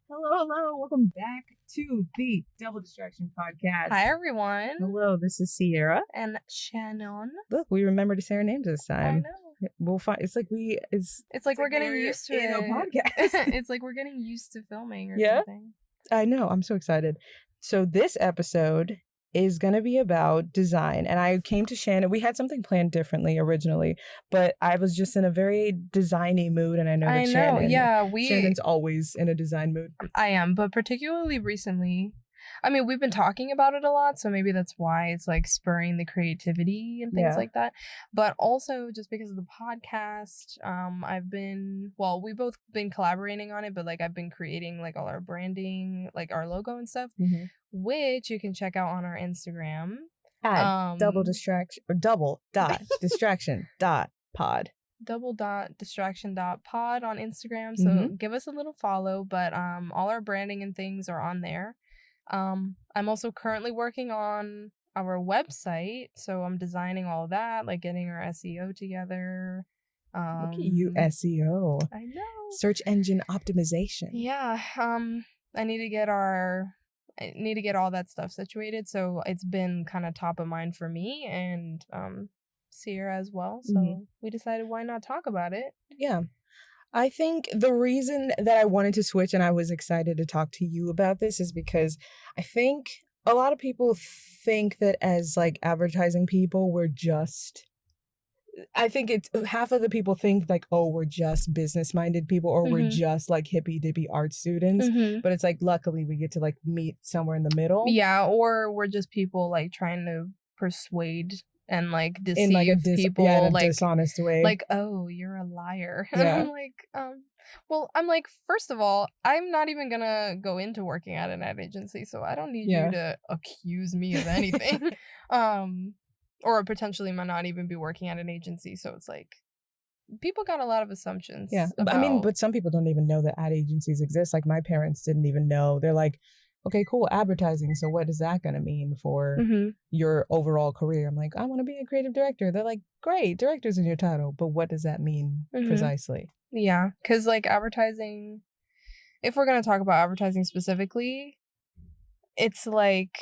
Hello. Welcome back to the Double Distraction Podcast. Hi, everyone. Hello, this is Ceara. And Shannon. Look, we remembered to say our names this time. I know. We'll find. It's like we're getting used to in it. a podcast. It's like we're getting used to filming or Yeah? something. I know. I'm so excited. So this episode is going to be about design. And I came to Shannon. We had something planned differently originally, but I was just in a very designy mood. And I know that Shannon's always in a design mood. I am, but particularly recently. I mean, we've been talking about it a lot, so maybe that's why it's like spurring the creativity and things like that. But also just because of the podcast, we've both been collaborating on it, but like I've been creating like all our branding, like our logo and stuff, which you can check out on our Instagram. At double dot distraction dot pod. Distraction.pod on Instagram. So give us a little follow, but all our branding and things are on there. I'm also currently working on our website, so I'm designing all of that, like getting our SEO together. Look at you, SEO. I know. Search engine optimization. Yeah. I need to get all that stuff situated, so it's been kind of top of mind for me and Ceara as well. So we decided why not talk about it. Yeah. I think the reason that I wanted to switch and I was excited to talk to you about this is because I think a lot of people think that as like advertising people, half of the people think like, oh, we're just business-minded people or we're just like hippy-dippy art students. But it's like, luckily we get to like meet somewhere in the middle. Yeah, or we're just people like trying to persuade and like deceive people in a like dishonest way. Like, oh, you're a liar. And I'm like, first of all, I'm not even gonna go into working at an ad agency, so I don't need you to accuse me of anything. Or potentially might not even be working at an agency, so it's like people got a lot of assumptions. Yeah. But some people don't even know that ad agencies exist. Like my parents didn't even know. They're like, okay, cool, advertising. So what is that going to mean for your overall career? I'm like, I want to be a creative director. They're like, great, director's in your title. But what does that mean precisely? Yeah, because like advertising, if we're going to talk about advertising specifically, it's like,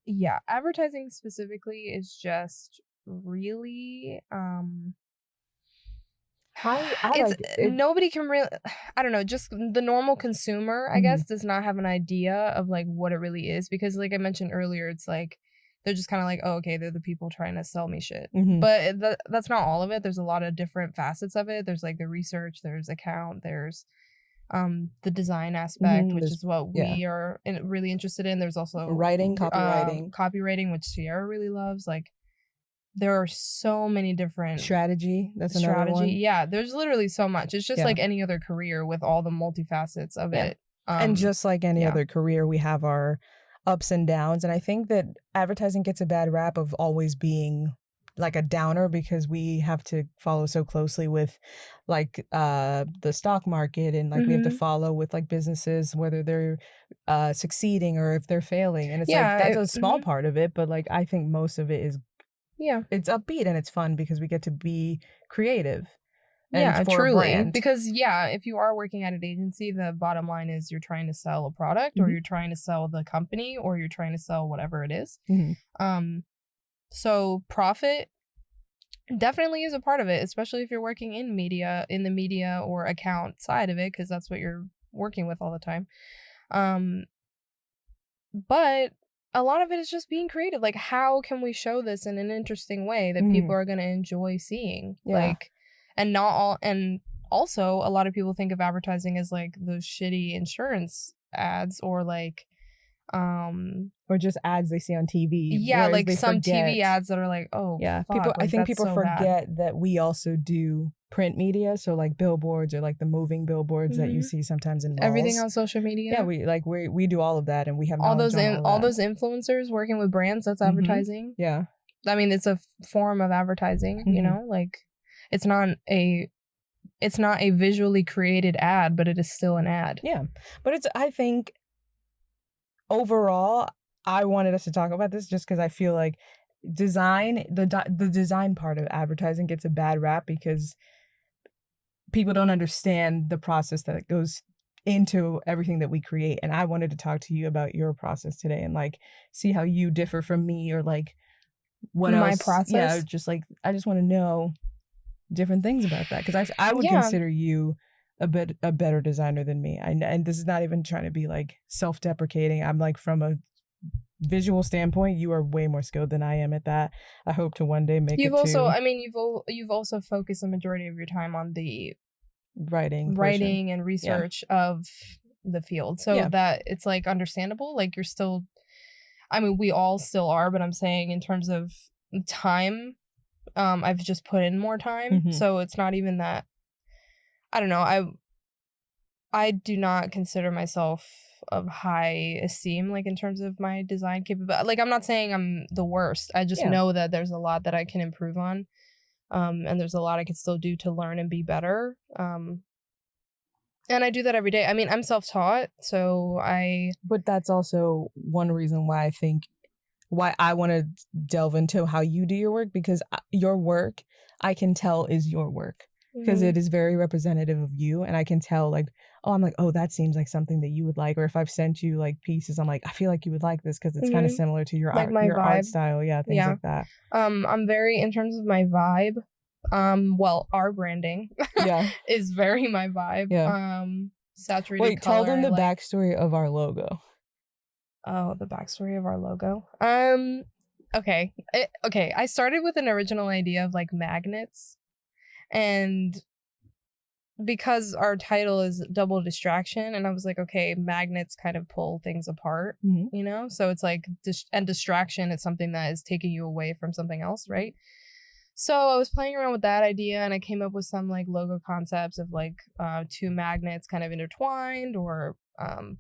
yeah, advertising specifically is just really... nobody can really, I don't know, just the normal consumer, I guess, does not have an idea of like what it really is, because like I mentioned earlier, it's like they're just kind of like, oh, okay, they're the people trying to sell me shit. But that's not all of it. There's a lot of different facets of it. There's like the research, there's account, there's the design aspect, which is what we are really interested in. There's also writing, copywriting, which Ceara really loves. Like, there are so many different... Strategy, that's another one. Yeah, there's literally so much. It's just like any other career with all the multifacets of it. And just like any other career, we have our ups and downs. And I think that advertising gets a bad rap of always being like a downer because we have to follow so closely with like the stock market, and like we have to follow with like businesses, whether they're succeeding or if they're failing. And it's like that's a small part of it, but like I think most of it is it's upbeat and it's fun because we get to be creative. And truly. Because if you are working at an agency, the bottom line is you're trying to sell a product or you're trying to sell the company or you're trying to sell whatever it is. So profit definitely is a part of it, especially if you're working in the media or account side of it, because that's what you're working with all the time. But a lot of it is just being creative. Like, how can we show this in an interesting way that people are going to enjoy seeing? Like, and also a lot of people think of advertising as like those shitty insurance ads or like, or just ads they see on TV. Yeah, like some TV ads that are like, oh, fuck, I think people so forget that we also do print media, so like billboards or like the moving billboards that you see sometimes in malls. Everything on social media. Yeah, we do all of that, and we have all those influencers working with brands. That's advertising. Yeah, I mean, it's a form of advertising. You know, like it's not a visually created ad, but it is still an ad. Yeah, but I think overall, I wanted us to talk about this just because I feel like the design part of advertising gets a bad rap because people don't understand the process that goes into everything that we create. And I wanted to talk to you about your process today and like see how you differ from me, or like what my else. process. Yeah, just like I just want to know different things about that, because I would consider you a better designer than me. And this is not even trying to be like self-deprecating. I'm like, from a visual standpoint, you are way more skilled than I am at that. I hope to one day make you've it also too. I mean you've also focused the majority of your time on the writing and research of the field, so that it's like understandable. Like you're still, I mean, we all still are, but I'm saying in terms of time, I've just put in more time, so it's not even that. I don't know. I do not consider myself of high esteem, like in terms of my design capability. Like I'm not saying I'm the worst. I just know that there's a lot that I can improve on, and there's a lot I can still do to learn and be better. And I do that every day. I mean, I'm self-taught, so But that's also one reason why I think why I want to delve into how you do your work, because your work, I can tell, is your work, because it is very representative of you. And I can tell, like, oh, I'm like, oh, that seems like something that you would like. Or if I've sent you like pieces, I'm like, I feel like you would like this because it's kind of similar to your like art style. Yeah, things like that. I'm very, in terms of my vibe, well, our branding is very my vibe. Saturated Wait, color. Tell them the backstory of our logo. Oh, the backstory of our logo. Okay. I started with an original idea of like magnets, and because our title is Double Distraction, and I was like, okay, magnets kind of pull things apart, you know? So it's like, and distraction is something that is taking you away from something else, right? So I was playing around with that idea, and I came up with some like logo concepts of like two magnets kind of intertwined or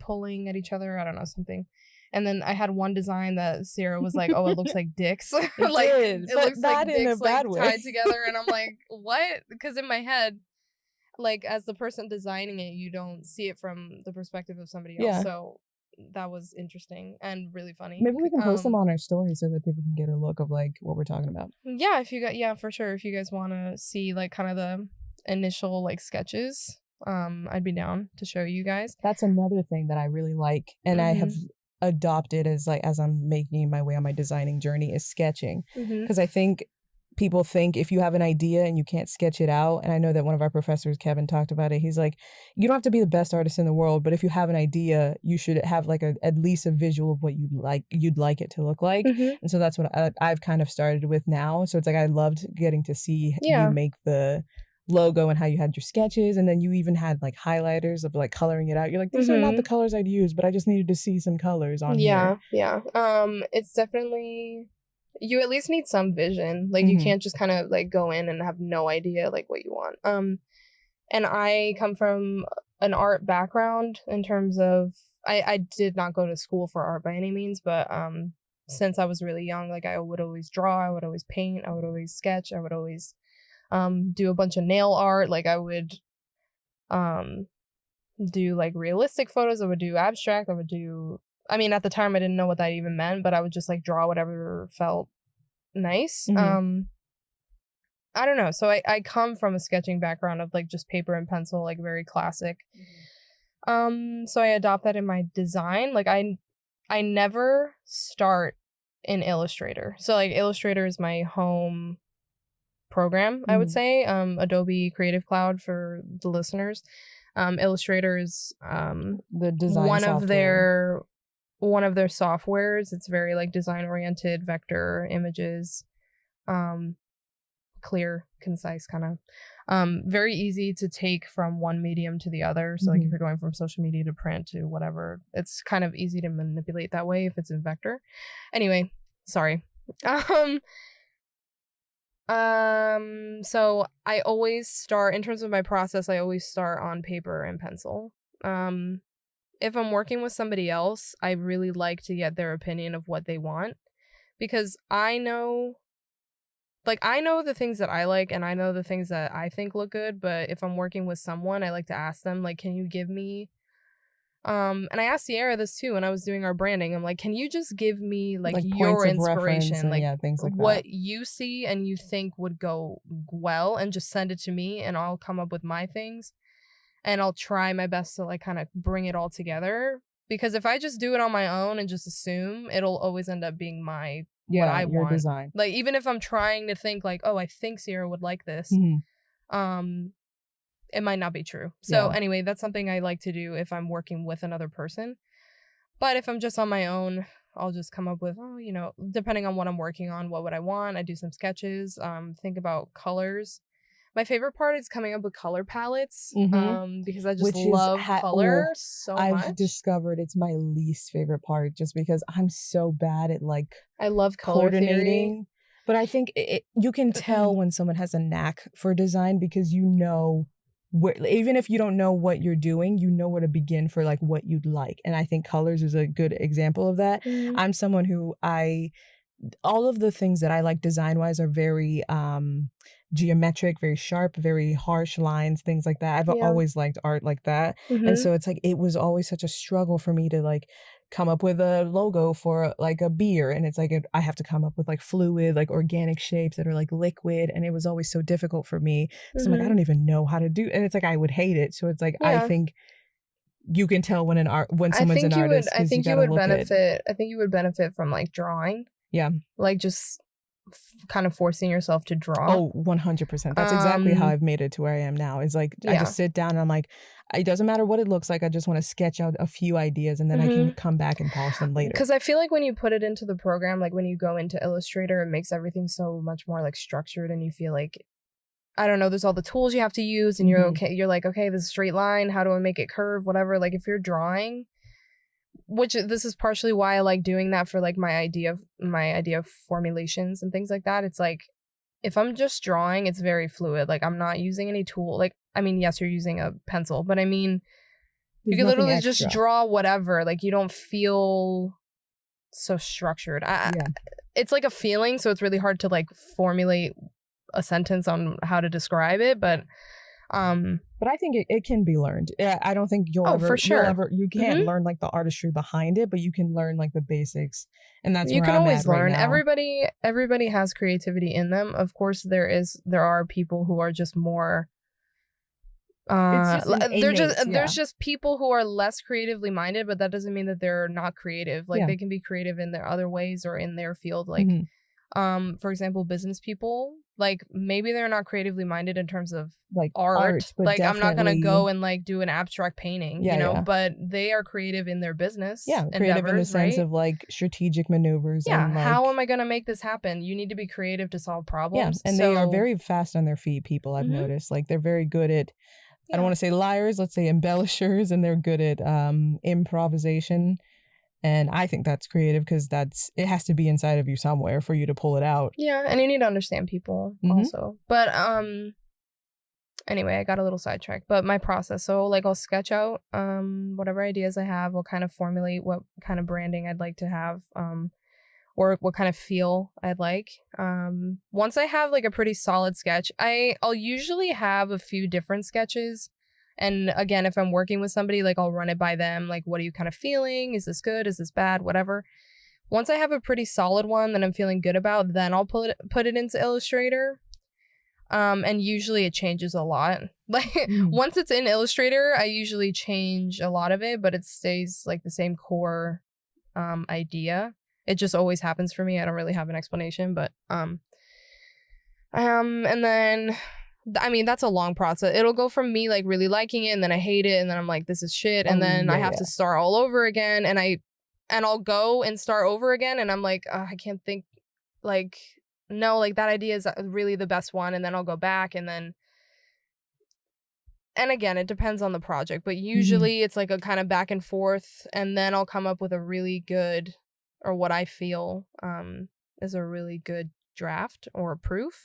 pulling at each other. I don't know, something. And then I had one design that Ceara was like, "Oh, it looks like dicks." Like it looks like dicks like tied together, and I'm like, "What?" Because in my head, like as the person designing it, you don't see it from the perspective of somebody else. So that was interesting and really funny. Maybe we can post them on our story so that people can get a look of like what we're talking about. Yeah, if you got for sure. If you guys want to see like kind of the initial like sketches, I'd be down to show you guys. That's another thing that I really like, and I have adopted as I'm making my way on my designing journey, is sketching, because I think people think if you have an idea and you can't sketch it out, and I know that one of our professors, Kevin, talked about it. He's like, you don't have to be the best artist in the world, but if you have an idea, you should have like at least a visual of what you'd like it to look like. And so that's what I've kind of started with now. So it's like I loved getting to see you make the logo and how you had your sketches, and then you even had like highlighters of like coloring it out. You're like, these are not the colors I'd use, but I just needed to see some colors on here. It's definitely, you at least need some vision. Like you can't just kind of like go in and have no idea like what you want. And I come from an art background in terms of I did not go to school for art by any means, but since I was really young, like I would always draw, I would always paint, I would always sketch, I would always do a bunch of nail art. Like I would do like realistic photos, I would do abstract, I would do, I mean, at the time I didn't know what that even meant, but I would just like draw whatever felt nice. I don't know. So I come from a sketching background of like just paper and pencil, like very classic. So I adopt that in my design. Like I never start in Illustrator. So like Illustrator is my home program, I would say. Adobe Creative Cloud for the listeners. Illustrator is the design one of their softwares. It's very like design oriented, vector images, clear, concise, kind of very easy to take from one medium to the other. So like if you're going from social media to print to whatever, it's kind of easy to manipulate that way if it's in vector. Anyway, sorry. So I always start, in terms of my process, I always start on paper and pencil. If I'm working with somebody else, I really like to get their opinion of what they want, because I know the things that I like and I know the things that I think look good, but if I'm working with someone, I like to ask them, like, can you give me, and I asked Ceara this too when I was doing our branding. I'm like, can you just give me like your inspiration, like things like what you see and you think would go well, and just send it to me and I'll come up with my things. and I'll try my best to like kind of bring it all together. Because if I just do it on my own and just assume, it'll always end up being what I your want. Design. Like, even if I'm trying to think like, oh, I think Ceara would like this, it might not be true. So anyway, that's something I like to do if I'm working with another person. But if I'm just on my own, I'll just come up with, depending on what I'm working on, what would I want? I do some sketches, think about colors. My favorite part is coming up with color palettes, because I just love color so much. I've discovered it's my least favorite part, just because I'm so bad at like I love color coordinating. Theory. But I think you can tell when someone has a knack for design, because even if you don't know what you're doing, you know where to begin for like what you'd like. And I think colors is a good example of that. I'm someone who all of the things that I like design-wise are very geometric, very sharp, very harsh lines, things like that. I've always liked art like that. And so it's like, it was always such a struggle for me to like come up with a logo for like a beer. And it's like, I have to come up with like fluid, like organic shapes that are like liquid. And it was always so difficult for me. So I'm like, I don't even know how to do. And it's like, I would hate it. So it's like, I think you can tell when someone's an artist. I think you would benefit. I think you would benefit from like drawing. Yeah. Like just kind of forcing yourself to draw. Oh, 100%. That's exactly how I've made it to where I am now. Is like, I just sit down and I'm like, it doesn't matter what it looks like. I just want to sketch out a few ideas and then I can come back and polish them later. Because I feel like when you put it into the program, like when you go into Illustrator, it makes everything so much more like structured, and you feel like, I don't know, there's all the tools you have to use, and you're okay. You're like, okay, this straight line, how do I make it curve? Whatever. Like if you're drawing, which this is partially why I like doing that for like my idea of formulations and things like that. It's like, if I'm just drawing, it's very fluid. Like I'm not using any tool. Like, I mean, yes, you're using a pencil, but I mean, you can literally just draw whatever. Like you don't feel so structured. It's like a feeling, so it's really hard to like formulate a sentence on how to describe it, but I think it can be learned. I don't think you can't learn like the artistry behind it, but you can learn like the basics, and that's you where can I'm always at right learn. now. Everybody has creativity in them. Of course, there are people who are just more. There's just people who are less creatively minded, but that doesn't mean that they're not creative. Like they can be creative in their other ways or in their field. Like, for example, business people. Like maybe they're not creatively minded in terms of like art, but like I'm not gonna go and like do an abstract painting, but they are creative in their business. Yeah, creative in the sense of like strategic maneuvers. Yeah, and, like, how am I gonna make this happen? You need to be creative to solve problems. Yeah, and they are very fast on their feet. People I've noticed, like they're very good at. I don't want to say liars. Let's say embellishers, and they're good at improvisation. And I think that's creative because it has to be inside of you somewhere for you to pull it out. Yeah, and you need to understand people also. But anyway, I got a little sidetracked. But my process, so like I'll sketch out whatever ideas I have. I'll kind of formulate what kind of branding I'd like to have, or what kind of feel I'd like. Once I have like a pretty solid sketch, I'll usually have a few different sketches. And again, if I'm working with somebody, like I'll run it by them. Like, what are you kind of feeling? Is this good? Is this bad? Whatever. Once I have a pretty solid one that I'm feeling good about, then I'll put it into Illustrator. And usually it changes a lot. Like once it's in Illustrator, I usually change a lot of it, but it stays like the same core idea. It just always happens for me. I don't really have an explanation, but and then. I mean, that's a long process. It'll go from me like really liking it, and then I hate it, and then I'm like, this is shit, and then I have to start all over again, and I'll go and start over again, and I'm like, I can't think, like, no, like that idea is really the best one, and then I'll go back, and again, it depends on the project, but usually it's like a kind of back and forth, and then I'll come up with a really good, or what I feel is a really good draft or a proof.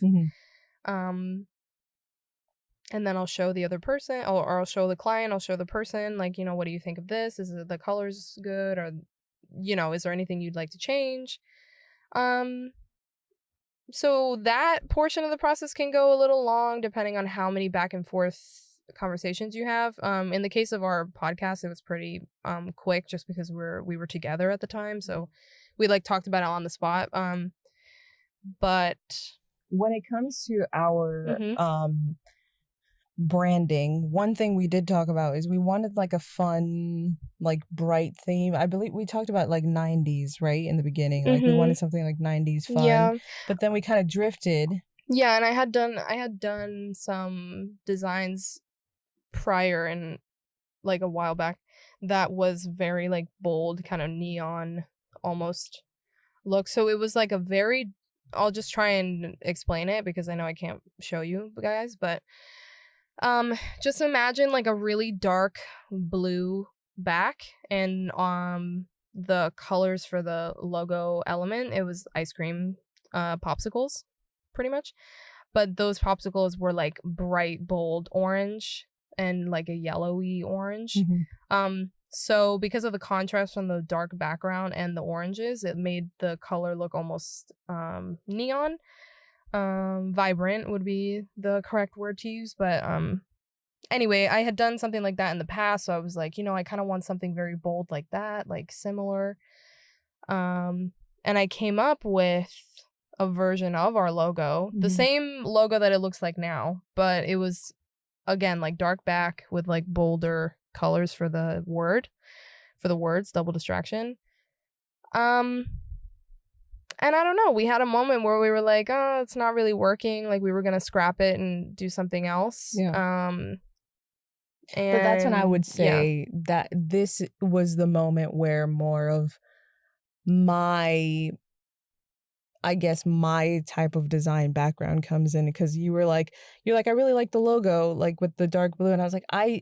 And then I'll show the other person, or I'll show the client, I'll show the person, like, what do you think of this? Is the colors good? Or, is there anything you'd like to change? So that portion of the process can go a little long depending on how many back and forth conversations you have. In the case of our podcast, it was pretty quick just because we were together at the time. So we like talked about it on the spot. But when it comes to our branding, one thing we did talk about is we wanted like a fun, like bright theme. I believe we talked about like 90s, right? In the beginning. Like we wanted something like 90s fun. Yeah. But then we kind of drifted. Yeah, and I had done some designs prior and like a while back that was very like bold, kind of neon almost look. So it was like a very, I'll just try and explain it because I know I can't show you guys, but just imagine like a really dark blue back, and the colors for the logo element, it was ice cream popsicles pretty much, but those popsicles were like bright bold orange and like a yellowy orange. So because of the contrast from the dark background and the oranges, it made the color look almost neon. Vibrant would be the correct word to use, but anyway, I had done something like that in the past, so I was like, I kind of want something very bold like that, like similar. And I came up with a version of our logo, the same logo that it looks like now, but it was again like dark back with like bolder colors for the words, double distraction. And I don't know, we had a moment where we were like, oh, it's not really working, like we were gonna scrap it and do something else. And but that's when I would say that this was the moment where more of my type of design background comes in, because you're like, I really like the logo, like with the dark blue. And I was like, I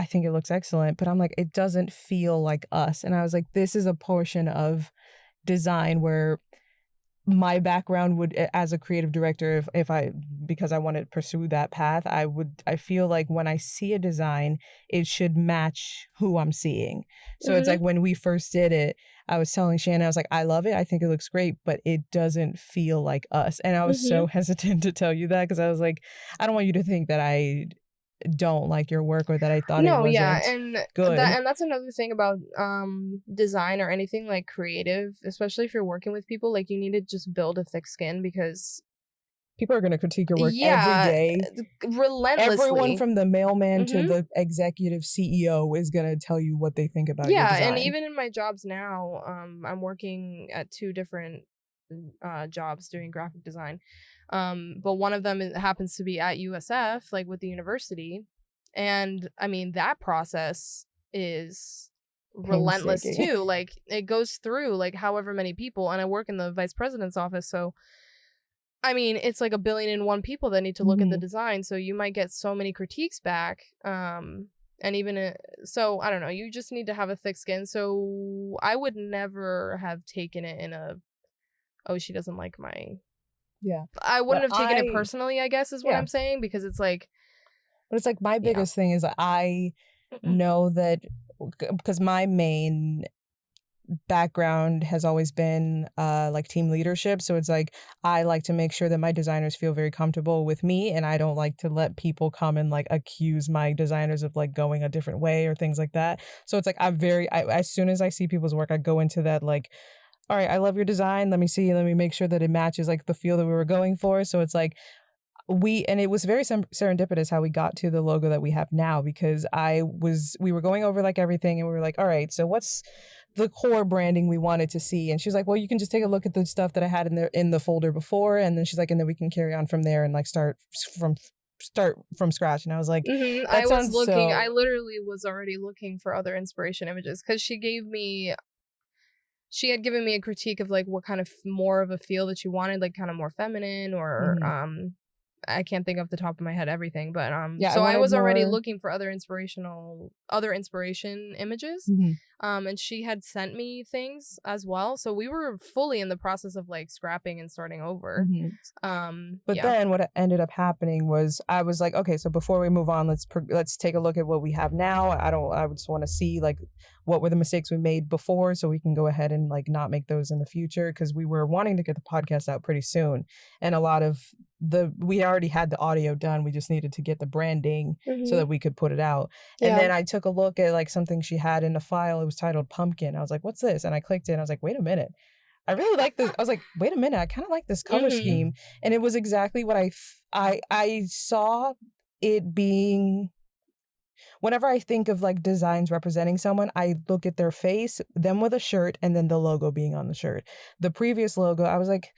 think it looks excellent, but I'm like, it doesn't feel like us. And I was like, this is a portion of design where my background would, as a creative director, because I want to pursue that path, I feel like when I see a design, it should match who I'm seeing. So it's like when we first did it, I was telling Shannon, I was like, I love it, I think it looks great, but it doesn't feel like us. And I was so hesitant to tell you that, because I was like, I don't want you to think that I don't like your work or that I thought it wasn't good. And that's another thing about design or anything like creative, especially if you're working with people, like you need to just build a thick skin, because people are going to critique your work every day, relentlessly. Everyone from the mailman to the executive CEO is going to tell you what they think about your design. And even in my jobs now, I'm working at 2 different jobs doing graphic design. But one of them happens to be at USF, like with the university. And I mean, that process is relentless too. Like it goes through like however many people, and I work in the vice president's office. So, I mean, it's like 1,000,000,001 people that need to look at the design. So you might get so many critiques back. And even so, I don't know, you just need to have a thick skin. So I would never have taken it in oh, she doesn't like my... I wouldn't have taken it personally, I guess, is what I'm saying, because it's like... But it's like my biggest thing is I know that, because my main background has always been like team leadership. So it's like, I like to make sure that my designers feel very comfortable with me, and I don't like to let people come and like accuse my designers of like going a different way or things like that. So it's like, as soon as I see people's work, I go into that like, all right, I love your design. Let me make sure that it matches like the feel that we were going for. So it's like and it was very serendipitous how we got to the logo that we have now, because we were going over like everything, and we were like, all right, so what's the core branding we wanted to see? And she's like, well, you can just take a look at the stuff that I had in the folder before. And then she's like, and then we can carry on from there and like start from scratch. And I was like, I literally was already looking for other inspiration images, because she had given me a critique of like what kind of more of a feel that she wanted, like kind of more feminine or I can't think off the top of my head everything, but so I was already looking for other inspiration images. And she had sent me things as well, so we were fully in the process of like scrapping and starting over. But then what ended up happening was, I was like, okay, so before we move on, let's take a look at what we have now. I just want to see like what were the mistakes we made before, so we can go ahead and like not make those in the future, because we were wanting to get the podcast out pretty soon, and a lot of we already had the audio done. We just needed to get the branding so that we could put it out. And then I took a look at like something she had in the file. It was titled Pumpkin. I was like, what's this? And I clicked it and I was like, wait a minute, I really like this. I was like, wait a minute, I kind of like this color scheme. And it was exactly what I saw it being, whenever I think of like designs representing someone, I look at their face, them with a shirt, and then the logo being on the shirt. The previous logo, I was like,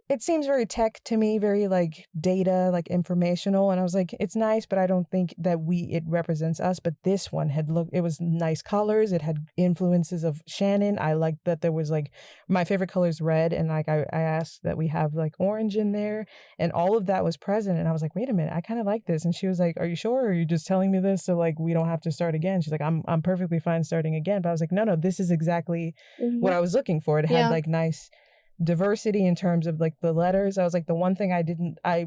it seems very tech to me, very like data, like informational. And I was like, it's nice, but I don't think that it represents us. But this one it was nice colors. It had influences of Shannon. I liked that there was like, my favorite color is red. And like, I asked that we have like orange in there, and all of that was present. And I was like, wait a minute, I kind of like this. And she was like, are you sure? Or are you just telling me this so like we don't have to start again? She's like, I'm perfectly fine starting again. But I was like, no, this is exactly what I was looking for. It had like nice diversity in terms of like the letters. I was like, the one thing I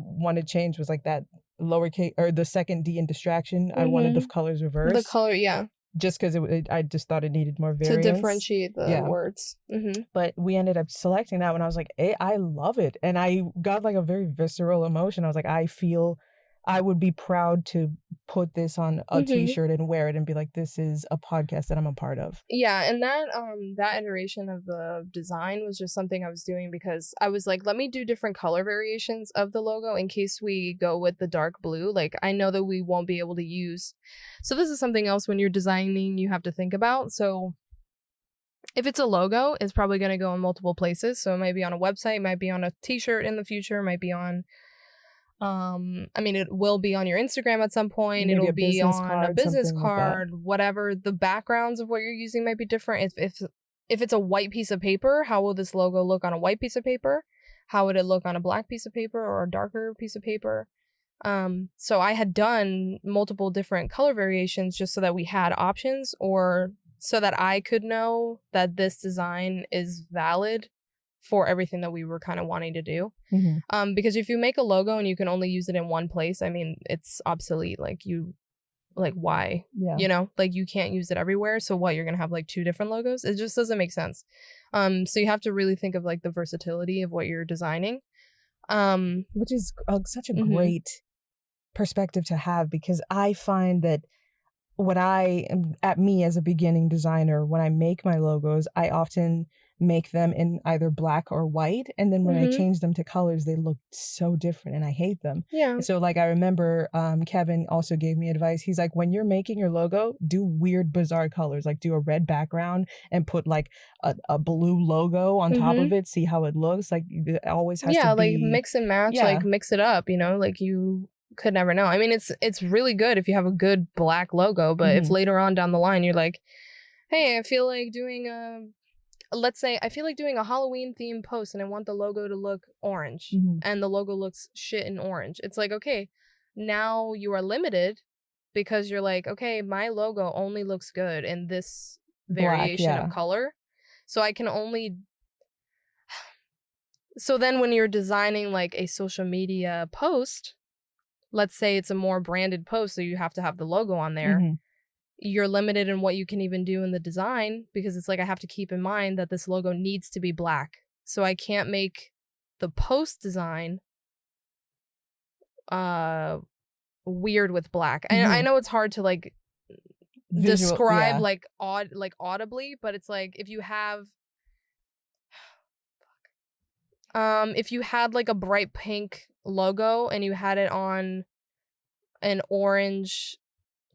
wanted to change was like that lowercase, or the second D in distraction. I wanted the colors reversed. The color, yeah. Just because I just thought it needed more variance. To differentiate the words. But we ended up selecting that when I was like, hey, I love it. And I got like a very visceral emotion. I was like, I feel I would be proud to put this on a t-shirt and wear it and be like, this is a podcast that I'm a part of. Yeah, and that iteration of the design was just something I was doing because I was like, let me do different color variations of the logo in case we go with the dark blue. Like, I know that we won't be able to use. So this is something else when you're designing you have to think about. So if it's a logo, it's probably going to go in multiple places. So it might be on a website, it might be on a t-shirt in the future, it might be on I mean, it will be on your Instagram at some point. Maybe it'll be on a business card, like whatever. The backgrounds of what you're using might be different. If it's a white piece of paper, how will this logo look on a white piece of paper? How would it look on a black piece of paper or a darker piece of paper? So I had done multiple different color variations just so that we had options, or so that I could know that this design is valid for everything that we were kind of wanting to do. Because if you make a logo and you can only use it in one place, I mean, it's obsolete. Like why? Yeah. You know, like you can't use it everywhere. So what, you're going to have like 2 different logos? It just doesn't make sense. So you have to really think of like the versatility of what you're designing. Which is such a great perspective to have, because I find that me as a beginning designer, when I make my logos, I often make them in either black or white, and then when I change them to colors, they look so different and I hate them. Yeah. So like I remember Kevin also gave me advice. He's like, when you're making your logo, do weird bizarre colors, like do a red background and put like a blue logo on top of it, see how it looks. Like it always has to be, like mix and match, like mix it up, you know, like you could never know. I mean, it's really good if you have a good black logo, but if later on down the line you're like, hey, I feel like doing a Halloween themed post and I want the logo to look orange, and the logo looks shit in orange. It's like, okay, now you are limited because you're like, okay, my logo only looks good in this variation of color. So I can only. So then when you're designing like a social media post, let's say it's a more branded post, so you have to have the logo on there. You're limited in what you can even do in the design, because it's like, I have to keep in mind that this logo needs to be black. So I can't make the post design weird with black. And I know it's hard to like describe like audibly, but it's like if you have if you had like a bright pink logo and you had it on an orange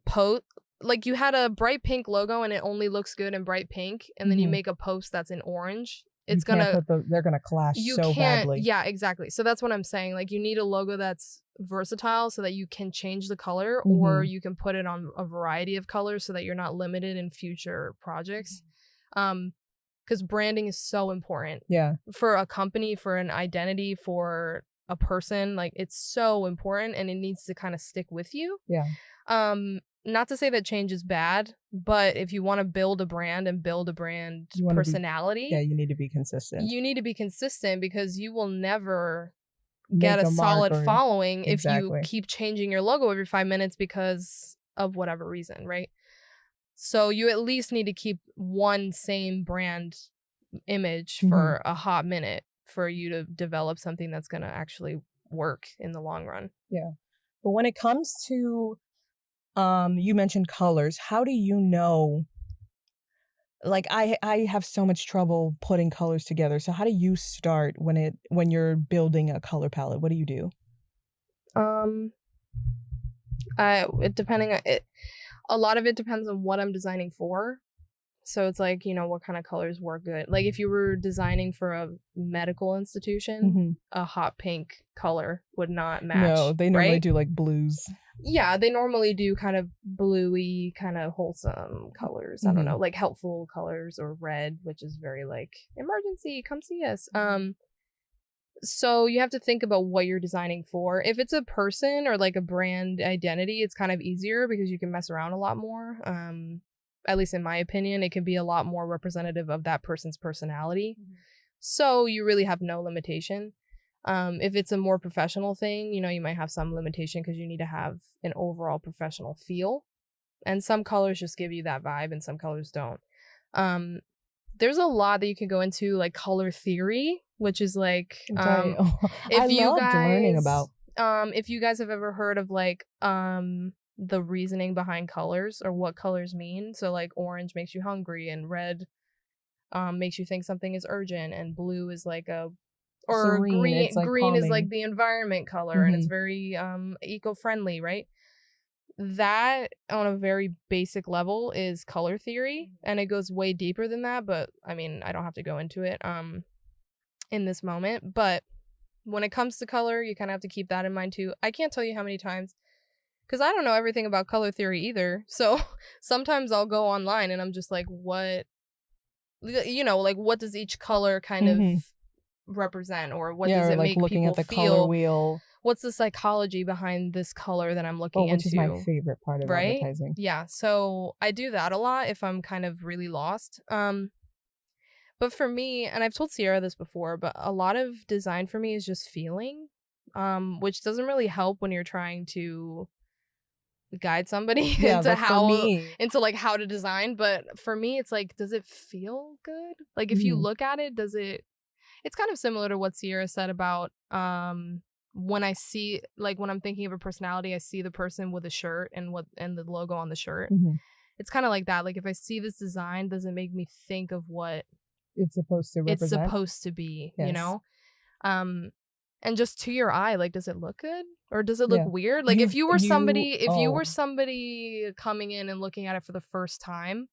post, like you had a bright pink logo and it only looks good in bright pink, and then you make a post that's in orange, it's they're gonna clash so badly. Yeah, exactly. So that's what I'm saying. Like you need a logo that's versatile so that you can change the color, or you can put it on a variety of colors so that you're not limited in future projects. Because branding is so important. Yeah. For a company, for an identity, for a person, like it's so important, and it needs to kind of stick with you. Yeah. Not to say that change is bad, but if you want to build a brand and build a brand personality, you need to be consistent. You need to be consistent, because you will never get a solid following if you keep changing your logo every 5 minutes because of whatever reason, right? So you at least need to keep one same brand image for a hot minute for you to develop something that's going to actually work in the long run. Yeah. But when it comes to you mentioned colors. How do you know? Like I have so much trouble putting colors together. So how do you start when you're building a color palette? What do you do? A lot of it depends on what I'm designing for. So it's like, what kind of colors work good. Like if you were designing for a medical institution, a hot pink color would not match. No, they normally do like blues. Yeah, they normally do kind of bluey, kind of wholesome colors. I don't know, like helpful colors, or red, which is very like emergency, come see us. So you have to think about what you're designing for. If it's a person or like a brand identity, it's kind of easier because you can mess around a lot more. At least in my opinion, it can be a lot more representative of that person's personality. So you really have no limitation. If it's a more professional thing, you might have some limitation because you need to have an overall professional feel. And some colors just give you that vibe and some colors don't. There's a lot that you can go into, like color theory, which is like if you guys learning about if you guys have ever heard of like the reasoning behind colors or what colors mean. So like orange makes you hungry, and red makes you think something is urgent, and blue is like serene. Green is like the environment color, and it's very eco-friendly, right? That on a very basic level is color theory, and it goes way deeper than that, but I mean, I don't have to go into it in this moment. But when it comes to color, you kind of have to keep that in mind too. I can't tell you how many times, because I don't know everything about color theory either, so sometimes I'll go online and I'm just like, what does each color kind of represent, or what does it like make looking people at the feel? color wheel. What's the psychology behind this color that I'm looking into? Which is my favorite part of advertising. Yeah, so I do that a lot if I'm kind of really lost. But for me, and I've told Ceara this before, but a lot of design for me is just feeling, which doesn't really help when you're trying to guide somebody into how to design. But for me, it's like, does it feel good? Like if you look at it, it's kind of similar to what Ceara said about when I see, like when I'm thinking of a personality, I see the person with a shirt and the logo on the shirt. It's kind of like that. Like if I see this design, does it make me think of what it's supposed to represent? It's supposed to be, and just to your eye, like, does it look good or does it look weird? Like if you were somebody coming in and looking at it for the first time,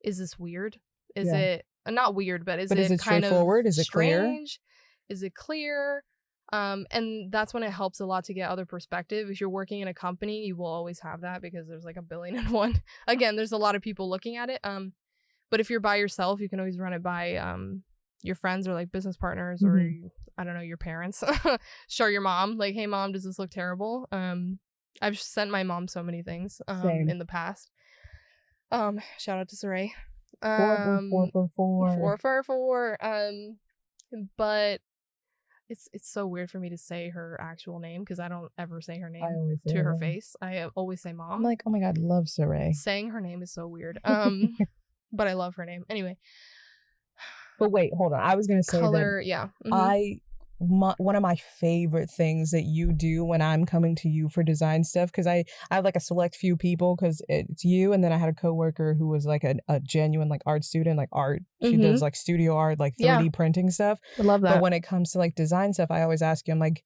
is this weird? Is it not weird, but is it kind straightforward? Is it strange? Is it clear? And that's when it helps a lot to get other perspective. If you're working in a company, you will always have that because there's like 1,000,000,001. Again, there's a lot of people looking at it. But if you're by yourself, you can always run it by your friends or like business partners or I don't know, your parents. Show your mom, like, hey mom, does this look terrible? I've sent my mom so many things in the past. Shout out to Saray. 444. But it's so weird for me to say her actual name because I don't ever say her name to her face. I always say mom. I'm like, oh my god, love Saray. Saying her name is so weird. But I love her name. Anyway. But wait, hold on. I was gonna say color, one of my favorite things that you do when I'm coming to you for design stuff, because I have like a select few people, because it's you, and then I had a coworker who was like a genuine like art student, like art. She does like studio art, like 3D printing stuff. I love that. But when it comes to like design stuff, I always ask you, I'm like,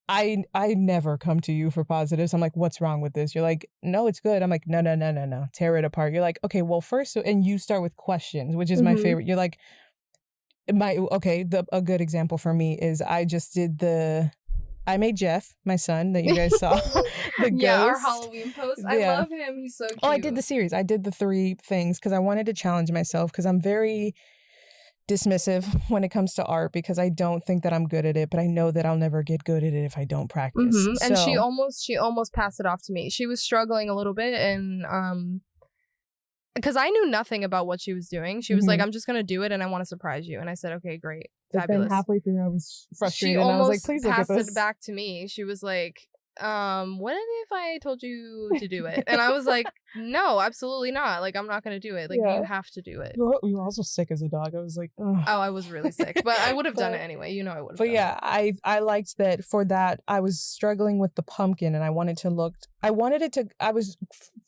I never come to you for positives. I'm like, what's wrong with this? You're like, no, it's good. I'm like, no. Tear it apart. You're like, okay, well, first, and you start with questions, which is my favorite. You're like, a good example for me is I made Jeff, my son, that you guys saw. The ghost. Our Halloween post. I love him. He's so cute. Oh, I did the series. I did the 3 things because I wanted to challenge myself, because I'm very dismissive when it comes to art, because I don't think that I'm good at it, but I know that I'll never get good at it if I don't practice. And she almost passed it off to me. She was struggling a little bit, and because I knew nothing about what she was doing. She was like, I'm just gonna do it and I want to surprise you. And I said, okay, great, fabulous. Then halfway through I was frustrated and I was like, please look at this. Passed it back to me. She was like, what if I told you to do it? And I was like, no, absolutely not. Like, I'm not gonna do it. Like, you have to do it. You were also sick as a dog. I was like, ugh. Oh, I was really sick, but I would have done it anyway. I would have. But I liked that. For that, I was struggling with the pumpkin, and I was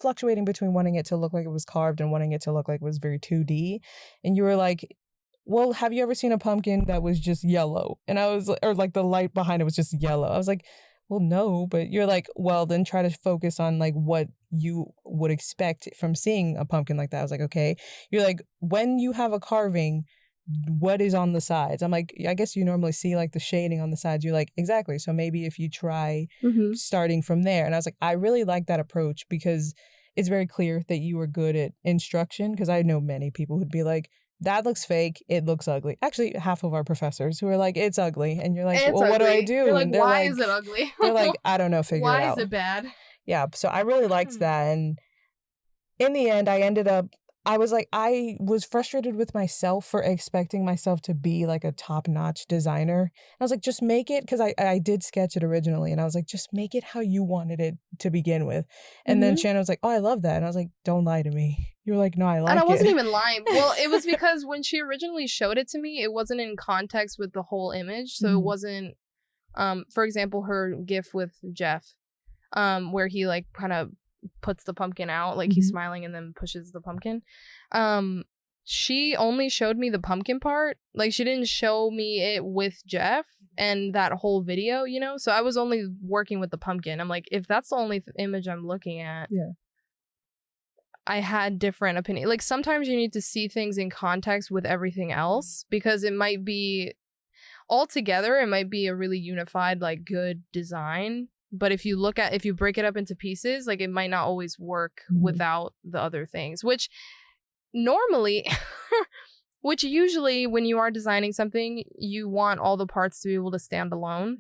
fluctuating between wanting it to look like it was carved and wanting it to look like it was very 2D. And you were like, well, have you ever seen a pumpkin that was just yellow? And I was, or like the light behind it was just yellow. I was like, well, no, but you're like, well, then try to focus on like what you would expect from seeing a pumpkin like that. I was like, okay. You're like, when you have a carving, what is on the sides? I'm like, I guess you normally see like the shading on the sides. You're like, exactly. So maybe if you try starting from there. And I was like, I really like that approach because it's very clear that you are good at instruction. Because I know many people who'd be like, that looks fake. It looks ugly. Actually, half of our professors who are like, it's ugly. And you're like, it's well, ugly. What do I do? You're like, and they're why like, is it ugly? They're like, I don't know, figure it out. Why is it bad? Yeah. So I really liked that. And in the end, I was frustrated with myself for expecting myself to be like a top-notch designer. I was like, just make it, because I did sketch it originally, and I was like, just make it how you wanted it to begin with. And then Shannon was like, oh, I love that. And I was like, don't lie to me. You were like, no, I like it. And I wasn't even lying. Well, it was because when she originally showed it to me, it wasn't in context with the whole image. So it wasn't, for example, her gif with Jeff, where he like kind of puts the pumpkin out, like he's smiling and then pushes the pumpkin. She only showed me the pumpkin part. Like, she didn't show me it with Jeff and that whole video, you know? So I was only working with the pumpkin. I'm like, if that's the only image I'm looking at, I had different opinion. Like, sometimes you need to see things in context with everything else, because it might be altogether, it might be a really unified, like, good design. But if you break it up into pieces, like, it might not always work without the other things, which usually when you are designing something, you want all the parts to be able to stand alone.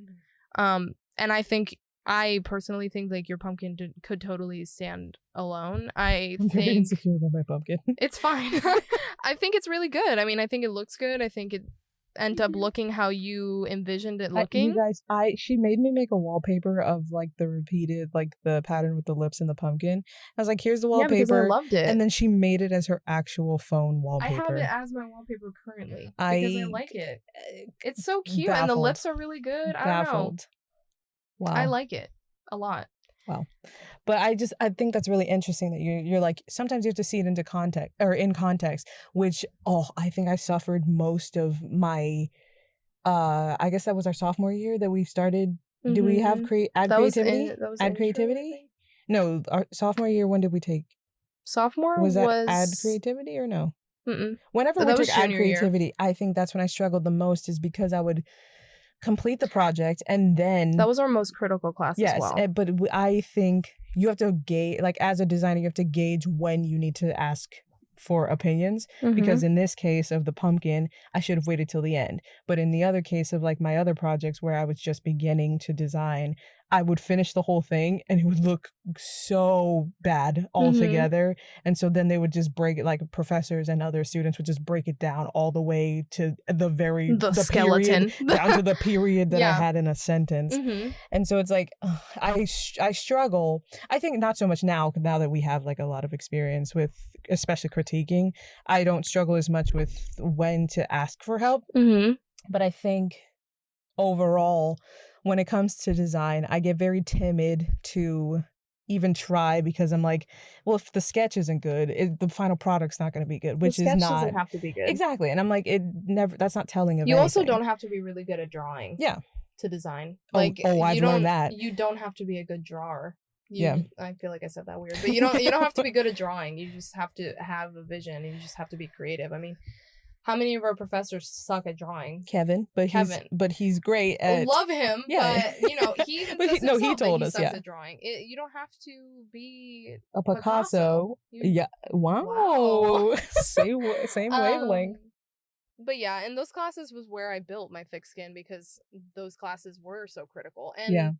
And I personally think like your pumpkin could totally stand alone. I'm very insecure about my pumpkin. It's fine. I think it's really good. I mean, I think it looks good. I think it end up looking how you envisioned it looking. You guys, she made me make a wallpaper of like the repeated, like the pattern with the lips and the pumpkin. I was like, here's the wallpaper. Yeah, because I loved it. And then she made it as her actual phone wallpaper. I have it as my wallpaper currently because I like it. It's so cute. Baffled. And the lips are really good. I don't know. Wow. I like it a lot. Wow. But I think that's really interesting that you're like, sometimes you have to see it in context, which, I think I suffered most of my, I guess that was our sophomore year that we started. Do we have creativity? Add creativity? No, our sophomore year, when did we take? Sophomore was add creativity or no? Whenever we took add creativity, year. I think that's when I struggled the most, is because I would complete the project and then that was our most critical class as well. But I think you have to gauge, like, as a designer, you have to gauge when you need to ask for opinions, because in this case of the pumpkin, I should have waited till the end. But in the other case of like my other projects where I was just beginning to design, I would finish the whole thing and it would look so bad altogether. And so then they would just break it, like professors and other students would just break it down all the way to the skeleton period, down to the period that I had in a sentence. And so it's like, I struggle. I think not so much now that we have like a lot of experience with especially critiquing. I don't struggle as much with when to ask for help. But I think overall, when it comes to design, I get very timid to even try, because I'm like, well, if the sketch isn't good, the final product's not going to be good, which is not. The sketch doesn't have to be good. Exactly. And I'm like, that's not telling of you anything. Also don't have to be really good at drawing. Yeah. To design. Like, I've learned that. You don't have to be a good drawer. I feel like I said that weird, but you don't have to be good at drawing. You just have to have a vision, and you just have to be creative. I mean, how many of our professors suck at drawing? Kevin, but he's great at. Love him, but he even says himself he told that us, he sucks at drawing. You don't have to be a Picasso. Wow. Same wavelength. But yeah, and those classes was where I built my thick skin, because those classes were so critical. And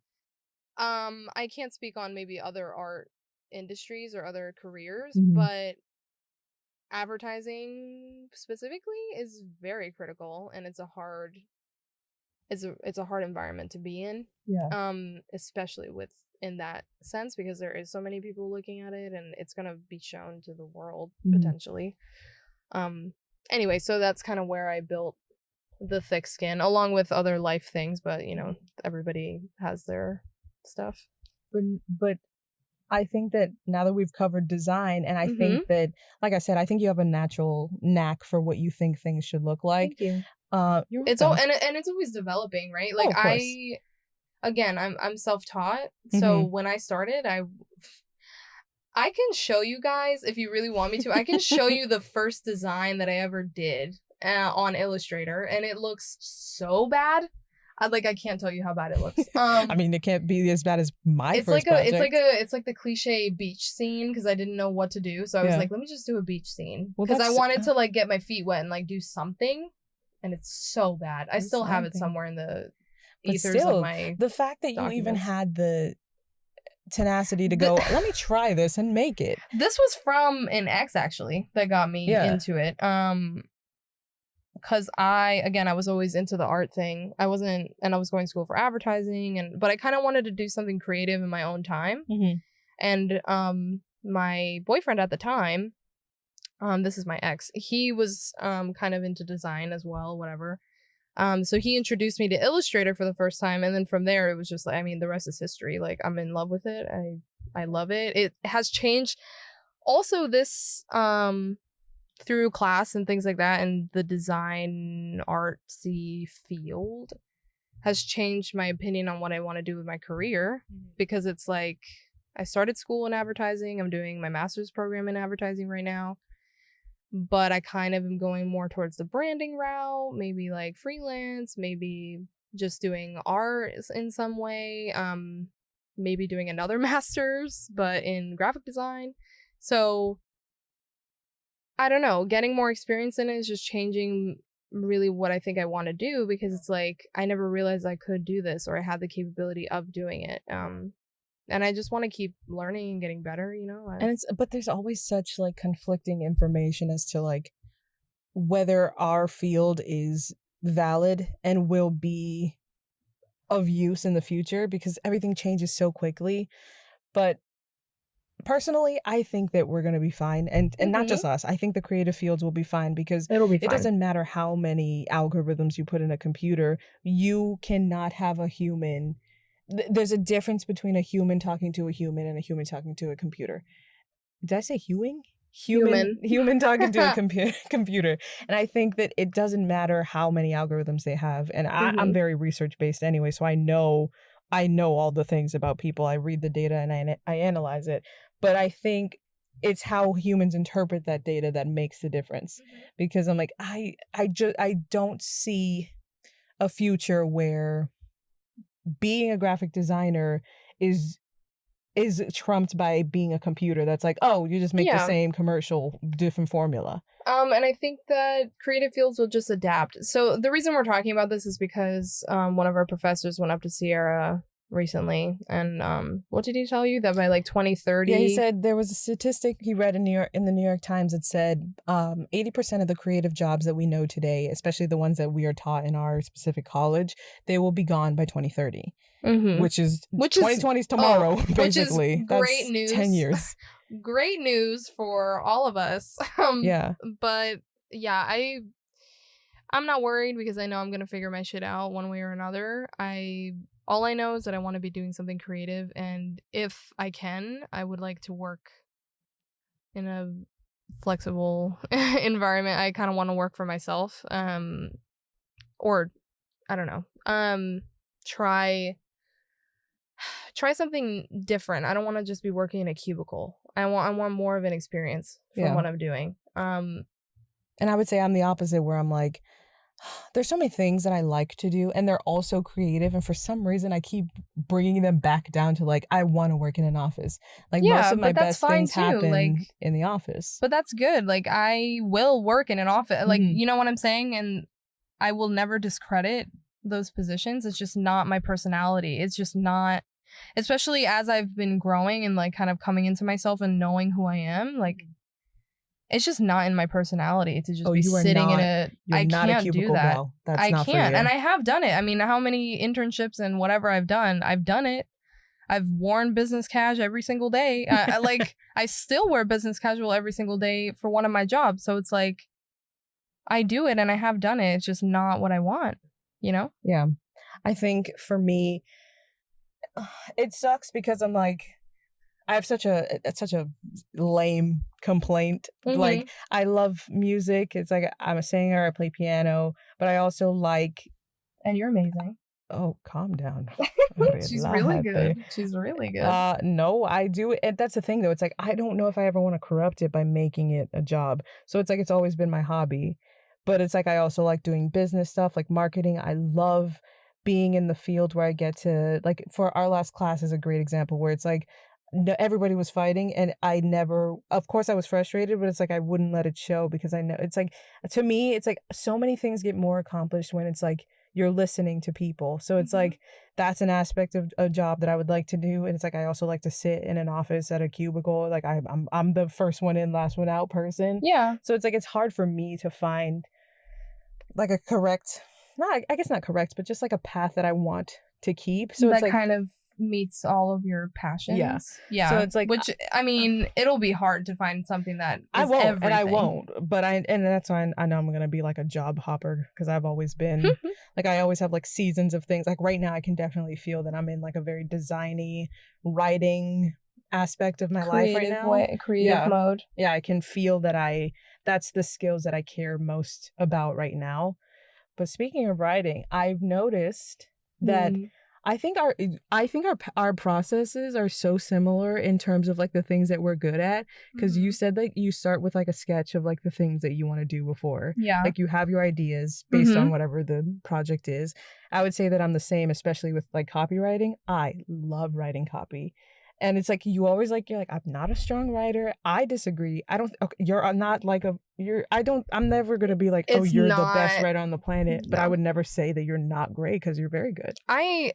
I can't speak on maybe other art industries or other careers, but advertising specifically is very critical, and it's a hard environment to be in. Especially in that sense, because there is so many people looking at it, and it's going to be shown to the world potentially. Anyway, so that's kind of where I built the thick skin, along with other life things, but everybody has their stuff. But I think that now that we've covered design, and I think that, like I said, I think you have a natural knack for what you think things should look like. Thank you. It's always developing, right? Like, again, I'm self-taught. So when I started, I can show you guys, if you really want me to, I can show you the first design that I ever did on Illustrator, and it looks so bad. I can't tell you how bad it looks. I mean, it can't be as bad as my first project. It's like the cliche beach scene, because I didn't know what to do. So I was like, let me just do a beach scene. Because I wanted to like get my feet wet and like do something. And it's so bad. I still have it somewhere in the ethers of my the fact that documents. You even had the tenacity to go, let me try this and make it. This was from an ex, actually, that got me into it. Because I was always into the art thing. I was going to school for advertising, but I kind of wanted to do something creative in my own time. And my boyfriend at the time, this is my ex, he was kind of into design as well, whatever. So he introduced me to Illustrator for the first time, and then from there it was just like, I mean, the rest is history. Like, I'm in love with it. I love it. It has changed. Also, this through class and things like that, and the design artsy field has changed my opinion on what I want to do with my career, because it's like, I started school in advertising. I'm doing my master's program in advertising right now. But I kind of am going more towards the branding route, maybe like freelance, maybe just doing art in some way, maybe doing another master's, but in graphic design. So I don't know, getting more experience in it is just changing really what I think I want to do, because it's like, I never realized I could do this, or I had the capability of doing it. And I just want to keep learning and getting better, you know? But there's always such like conflicting information as to like whether our field is valid and will be of use in the future, because everything changes so quickly. But personally, I think that we're going to be fine. And not just us. I think the creative fields will be fine, because it doesn't matter how many algorithms you put in a computer. You cannot have a human. There's a difference between a human talking to a human and a human talking to a computer. Did I say human talking to a computer. And I think that it doesn't matter how many algorithms they have. And I'm very research based anyway, so I know all the things about people. I read the data and I analyze it. But I think it's how humans interpret that data that makes the difference. Because I'm like, I don't see a future where being a graphic designer is trumped by being a computer that's like, oh, you just make the same commercial, different formula. And I think that creative fields will just adapt. So the reason we're talking about this is because one of our professors went up to Ceara recently, and what did he tell you? That by like 2030? Yeah, he said there was a statistic he read in the New York Times that said 80% of the creative jobs that we know today, especially the ones that we are taught in our specific college, they will be gone by 2030. Which is 2020's tomorrow, basically. Which is great news. 10 years. Great news for all of us. But yeah, I'm not worried, because I know I'm gonna figure my shit out one way or another. All I know is that I want to be doing something creative, and if I can, I would like to work in a flexible environment. I kind of want to work for myself, or I don't know, try something different. I don't want to just be working in a cubicle. I want more of an experience from what I'm doing. And I would say I'm the opposite, where I'm like, there's so many things that I like to do, and they're also creative, and for some reason I keep bringing them back down to like, I want to work in an office. Like, most of my best things happen in the office. But that's good. Like, I will work in an office. Like, you know what I'm saying? And I will never discredit those positions. It's just not my personality. It's just not, especially as I've been growing and like kind of coming into myself and knowing who I am. Like, it's just not in my personality to just be sitting in a. I can't do that. That's not for you. And I have done it. I mean, how many internships and whatever I've done it. I've worn business cash every single day. I still wear business casual every single day for one of my jobs. So it's like, I do it and I have done it. It's just not what I want, you know? Yeah. I think for me, it sucks because I'm like, I have such a lame complaint. Like, I love music. It's like, I'm a singer, I play piano, but I also like... And you're amazing. Oh, calm down. She's really Relájate. good. She's really good. No, I do, and that's the thing though. It's like I don't know if I ever want to corrupt it by making it a job. So it's like it's always been my hobby. But it's like I also like doing business stuff, like marketing. I love being in the field where I get to like for our last class is a great example where it's like no, everybody was fighting and I never of course I was frustrated, but it's like I wouldn't let it show because I know it's like to me it's like so many things get more accomplished when it's like you're listening to people. So it's like that's an aspect of a job that I would like to do. And it's like I also like to sit in an office at a cubicle. Like I'm the first one in, last one out person. Yeah. So it's like it's hard for me to find like a correct, not I guess not correct, but just like a path that I want to keep. So it's that like kind of meets all of your passions. Yeah. So it's like which I mean, it'll be hard to find something that is I won't, everything. and I won't. But and that's why I know I'm gonna be like a job hopper because I've always been like I always have like seasons of things. Like right now, I can definitely feel that I'm in like a very designy writing aspect of my life right now. Creative mode. Yeah, I can feel that that's the skills that I care most about right now. But speaking of writing, I've noticed that I think our processes are so similar in terms of like the things that we're good at because you said that you start with like a sketch of like the things that you want to do before. Yeah. Like you have your ideas based on whatever the project is. I would say that I'm the same, especially with like copywriting. I love writing copy. And it's like you always like you're like I'm not a strong writer. I disagree. I don't. Okay, you're not like a. You're. I don't. I'm never gonna be like oh you're the best writer on the planet. But I would never say that you're not great because you're very good. I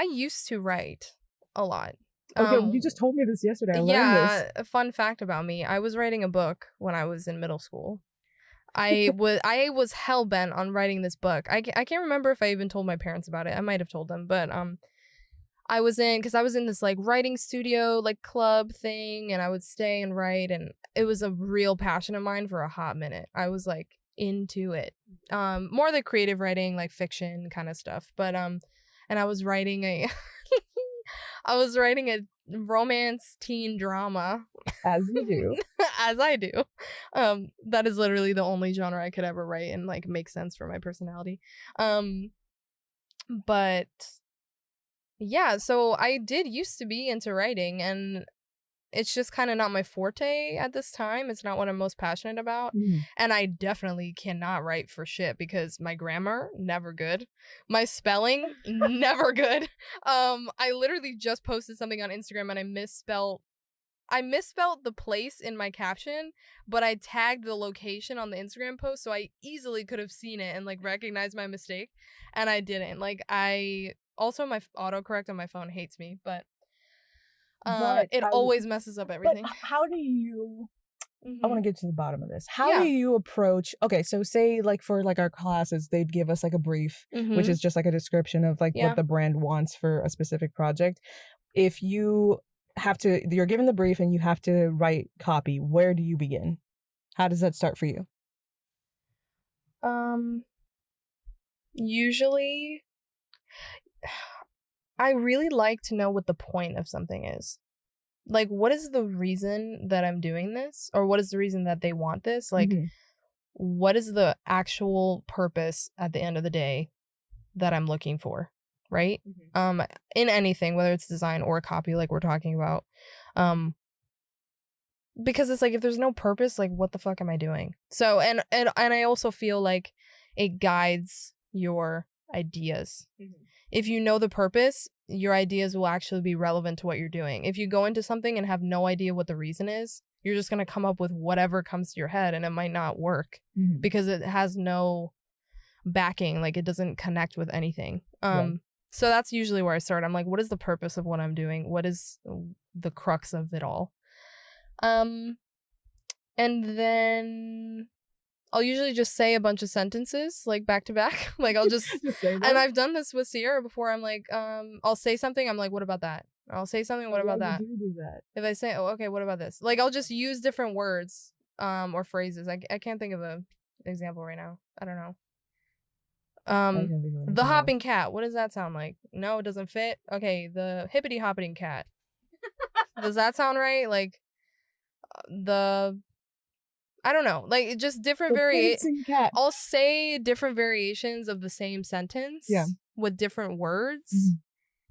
used to write a lot. Okay, you just told me this yesterday. I learned this. A fun fact about me: I was writing a book when I was in middle school. I was hell bent on writing this book. I can't remember if I even told my parents about it. I might have told them, but I was in this like writing studio like club thing and I would stay and write and it was a real passion of mine for a hot minute. I was like into it. More the creative writing, like fiction kind of stuff. But and I was writing a romance teen drama. As you do. As I do. That is literally the only genre I could ever write and like make sense for my personality. But yeah, so I did used to be into writing and it's just kind of not my forte at this time. It's not what I'm most passionate about. And I definitely cannot write for shit because my grammar, never good. My spelling, never good. I literally just posted something on Instagram and I misspelled the place in my caption, but I tagged the location on the Instagram post, so I easily could have seen it and like recognized my mistake, and I didn't. Like also my autocorrect on my phone hates me, but it always messes up everything. But how do you I want to get to the bottom of this. How do you approach okay, so say like for like our classes, they'd give us like a brief, which is just like a description of like what the brand wants for a specific project. If you're given the brief and you have to write copy, where do you begin? How does that start for you? Usually I really like to know what the point of something is. Like, what is the reason that I'm doing this? Or what is the reason that they want this? Like, what is the actual purpose at the end of the day that I'm looking for? Right? In anything, whether it's design or copy, like we're talking about. Because it's like, if there's no purpose, like, what the fuck am I doing? So, and I also feel like it guides your ideas. If you know the purpose, your ideas will actually be relevant to what you're doing. If you go into something and have no idea what the reason is, you're just going to come up with whatever comes to your head and it might not work because it has no backing. Like, it doesn't connect with anything. So that's usually where I start. I'm like, what is the purpose of what I'm doing? What is the crux of it all? And then I'll usually just say a bunch of sentences, like back to back. Like I'll just and I've done this with Ceara before. I'm like, I'll say something. I'm like, what about that? I'll say something. What about that? You do that? If I say, oh, okay, what about this? Like I'll just use different words, or phrases. I can't think of an example right now. I don't know. The hopping cat. What does that sound like? No, it doesn't fit. Okay, the hippity hopping cat. Does that sound right? Like I don't know, like just different I'll say different variations of the same sentence with different words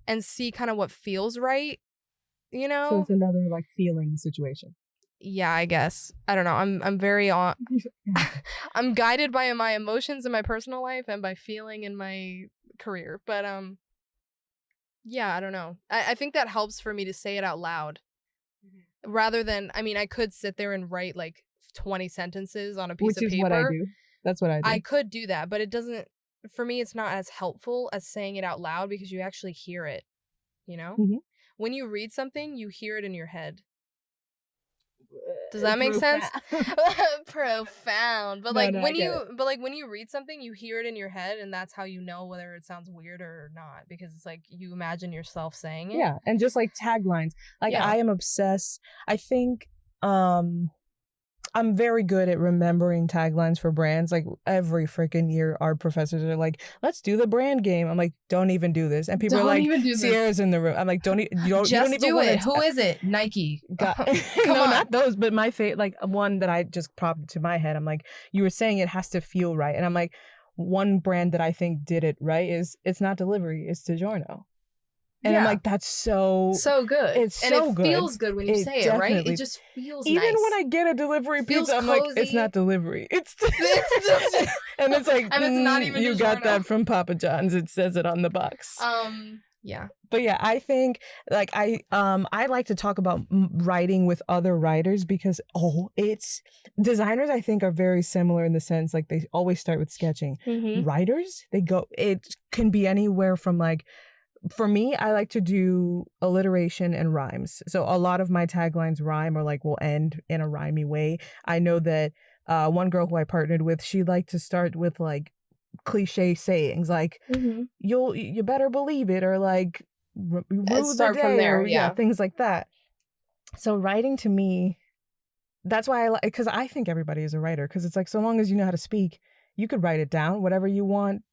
and see kind of what feels right, you know? So it's another like feeling situation. Yeah, I guess. I don't know. I'm very on. I'm guided by my emotions in my personal life and by feeling in my career. But yeah, I don't know. I think that helps for me to say it out loud rather than, I mean, I could sit there and write like 20 sentences on a piece of paper. Which is what I do. That's what I do. I could do that, but it doesn't, for me, it's not as helpful as saying it out loud because you actually hear it, you know? When you read something, you hear it in your head. Does that make sense? Profound. But like when you read something, you hear it in your head, and that's how you know whether it sounds weird or not, because it's like you imagine yourself saying it. Yeah, and just like taglines. Like I am obsessed. I think I'm very good at remembering taglines for brands. Like every freaking year, our professors are like, "Let's do the brand game." I'm like, "Don't even do this." And people are like, "Ceara's in the room." I'm like, "Don't you don't even do it." Who is it? Nike. No, not those, but my favorite, like one that I just popped to my head. I'm like, you were saying it has to feel right, and I'm like, one brand that I think did it right is it's not delivery, it's DiGiorno. And I'm like, that's so good. It's so good. And it feels good when you say it, right? It just feels nice. Even when I get a delivery pizza, I'm like, it's not delivery. It's and it's like, and it's not even you got that from Papa John's. It says it on the box. Yeah. But yeah, I think like I like to talk about writing with other writers because it's designers I think are very similar in the sense like they always start with sketching. Writers, it can be anywhere from like, for me, I like to do alliteration and rhymes. So a lot of my taglines rhyme or like will end in a rhymey way. I know that one girl who I partnered with, she liked to start with like cliche sayings like you better believe it, or like start from there, things like that. So writing to me, that's why I like, because I think everybody is a writer, because it's like so long as you know how to speak, you could write it down, whatever you want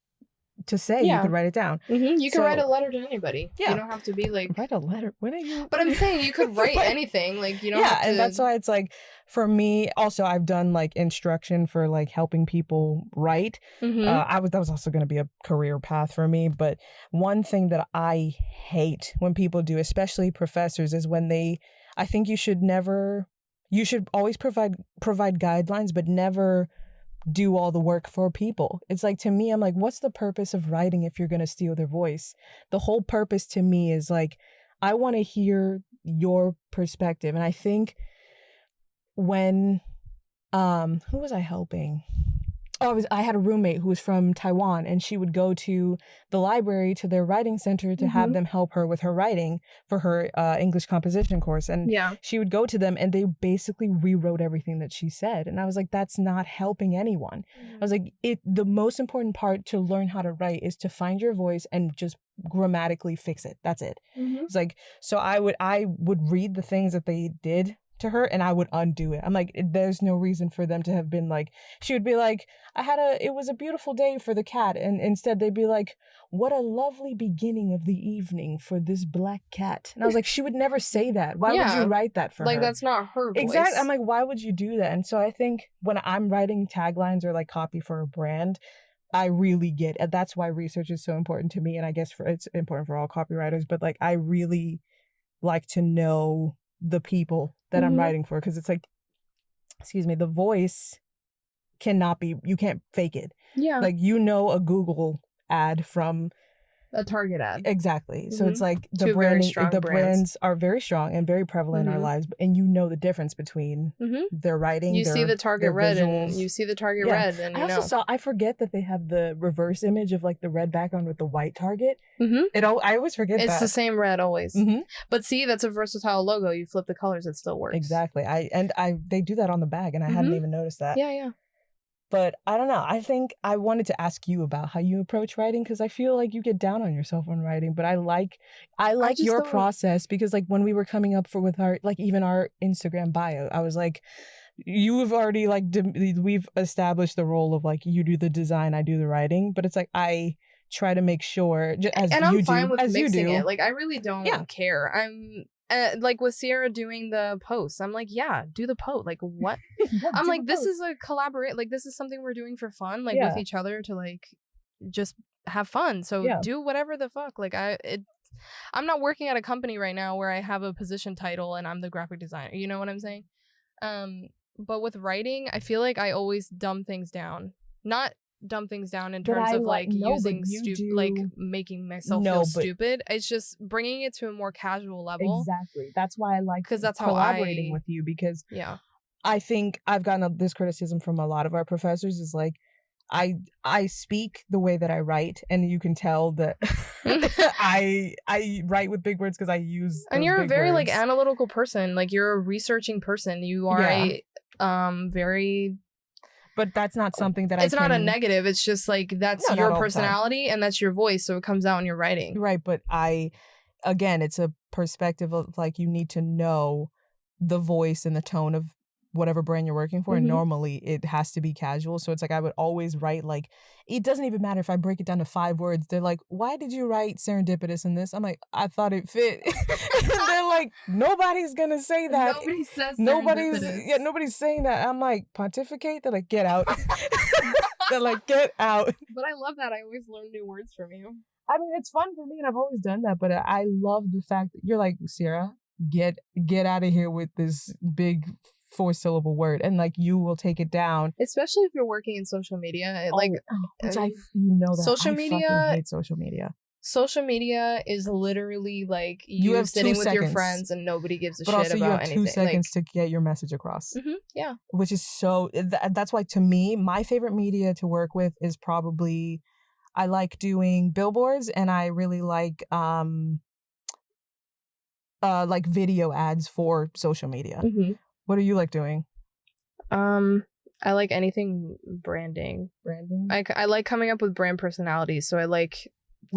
to say, you could write it down. You can write a letter to anybody. You don't have to be like write a letter. What are you? But I'm saying you could write anything. Like you don't have to. And that's why it's like for me. Also, I've done like instruction for like helping people write. That was also going to be a career path for me. But one thing that I hate when people do, especially professors, is when I think you should always provide guidelines, but never do all the work for people. It's like, to me, I'm like, what's the purpose of writing if you're going to steal their voice? The whole purpose to me is like, I want to hear your perspective. And I think when, who was I helping? I had a roommate who was from Taiwan, and she would go to the library, to their writing center, to have them help her with her writing for her English composition course. And she would go to them, and they basically rewrote everything that she said. And I was like, that's not helping anyone. I was like, the most important part to learn how to write is to find your voice and just grammatically fix it. That's it. It's like, so I would read the things that they did to her and I would undo it. I'm like, there's no reason for them to have been like, she would be like, it was a beautiful day for the cat. And instead they'd be like, what a lovely beginning of the evening for this black cat. And I was like, she would never say that. Why would you write that for her? Like, that's not her voice. Exactly. I'm like, why would you do that? And so I think when I'm writing taglines or like copy for a brand, I really get, and that's why research is so important to me. And I guess it's important for all copywriters, but like, I really like to know the people that I'm writing for, because it's like, the voice you can't fake it. Yeah. Like, a Google ad from a Target ad. Exactly. So it's like the brands are very strong and very prevalent in our lives, and the difference between their writing. You see the Target red and you see the Target red. And I forget that they have the reverse image of like the red background with the white Target. I always forget it's the same red always. But see, that's a versatile logo. You flip the colors, it still works. Exactly. They do that on the bag, and I hadn't even noticed that. Yeah. But I don't know. I think I wanted to ask you about how you approach writing, because I feel like you get down on yourself when writing. But I like your process, because like when we were coming up with our, like even our Instagram bio, I was like, you have already like, we've established the role of like, you do the design, I do the writing. But it's like, I try to make sure, I'm fine with mixing it. Like, I really don't care. like with Ceara doing the posts, I'm like, yeah, do the post. Like, what? Yeah, I'm like, this is a collaborate. Like, this is something we're doing for fun, like with each other to like just have fun. So do whatever the fuck. Like, I'm not working at a company right now where I have a position title and I'm the graphic designer. You know what I'm saying? But with writing, I feel like I always dumb things down. Not dumb things down in terms of like using like making myself feel stupid. It's just bringing it to a more casual level. Exactly. That's why I like because that's collaborating with you, because I think I've gotten this criticism from a lot of our professors is like I speak the way that I write, and you can tell that I write with big words because I use and you're a very words. Like analytical person, like you're a researching person. You are a very. But that's not something that it's not a negative. It's just like that's your personality and that's your voice, so it comes out in your writing. Right, but again, it's a perspective of like you need to know the voice and the tone of whatever brand you're working for, and normally it has to be casual. So it's like I would always write like, it doesn't even matter if I break it down to 5 words. They're like, why did you write serendipitous in this? I'm like, I thought it fit. And they're like, nobody's gonna say that. Nobody says nobody's saying that. I'm like, pontificate? They're like, get out. They're like, get out. But I love that. I always learn new words from you. I mean, it's fun for me, and I've always done that, but I love the fact that you're like, Ceara, get out of here with this big 4-syllable word, and like you will take it down, especially if you're working in social media. Social media, I hate social media. Social media is literally like you have sitting with your friends and nobody gives a shit about anything. But also you have 2 seconds to get your message across. Yeah, which is so. That's why to me, my favorite media to work with is probably, I like doing billboards, and I really like video ads for social media. What do you like doing? I like anything branding. I like coming up with brand personalities. So I like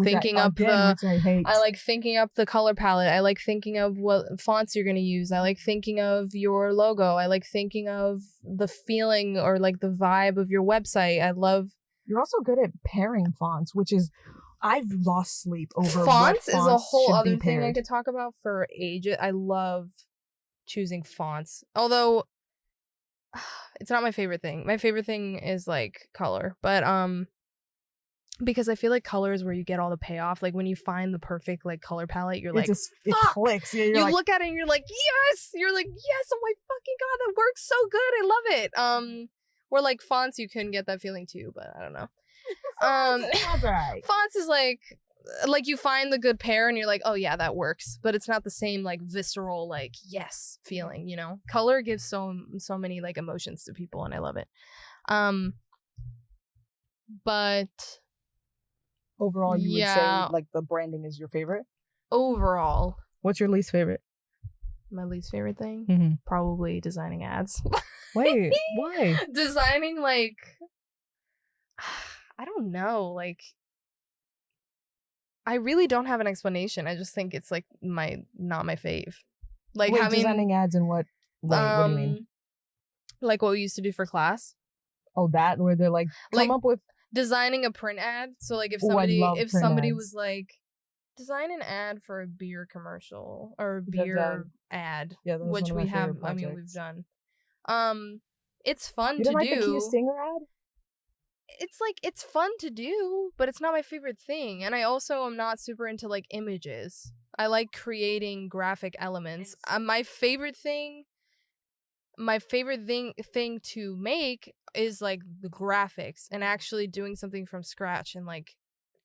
thinking up the color palette. I like thinking of what fonts you're gonna use. I like thinking of your logo. I like thinking of the feeling or like the vibe of your website. You're also good at pairing fonts, which is, I've lost sleep over fonts. Is a whole other thing I could talk about for ages. I love choosing fonts, although it's not my favorite thing. My favorite thing is like color, but because I feel like color is where you get all the payoff. Like when you find the perfect like color palette, you're like, it clicks. Yeah, you look at it and you're like, yes. You're like, yes. Oh my fucking god, that works so good. I love it. Or like fonts, you can get that feeling too, but I don't know. Fonts is like you find the good pair and you're like, oh yeah, that works, but it's not the same like visceral like yes feeling, you know. Color gives so many like emotions to people, and I love it. But overall, you would say like the branding is your favorite? Overall. What's your least favorite? My least favorite thing? Probably designing ads. Wait, why? Designing like, I don't know, like I really don't have an explanation. I just think it's like not my fave. Like designing ads in what way? What do you mean? Like what we used to do for class. Oh, that where they're like come up with designing a print ad. So like if somebody was like, design an ad for a beer commercial or a beer ad, which we have. I mean, we've done. It's fun to do. Like the Kia Stinger ad? It's fun to do, but it's not my favorite thing. And I also am not super into like images. I like creating graphic elements. My favorite thing to make is like the graphics and actually doing something from scratch and like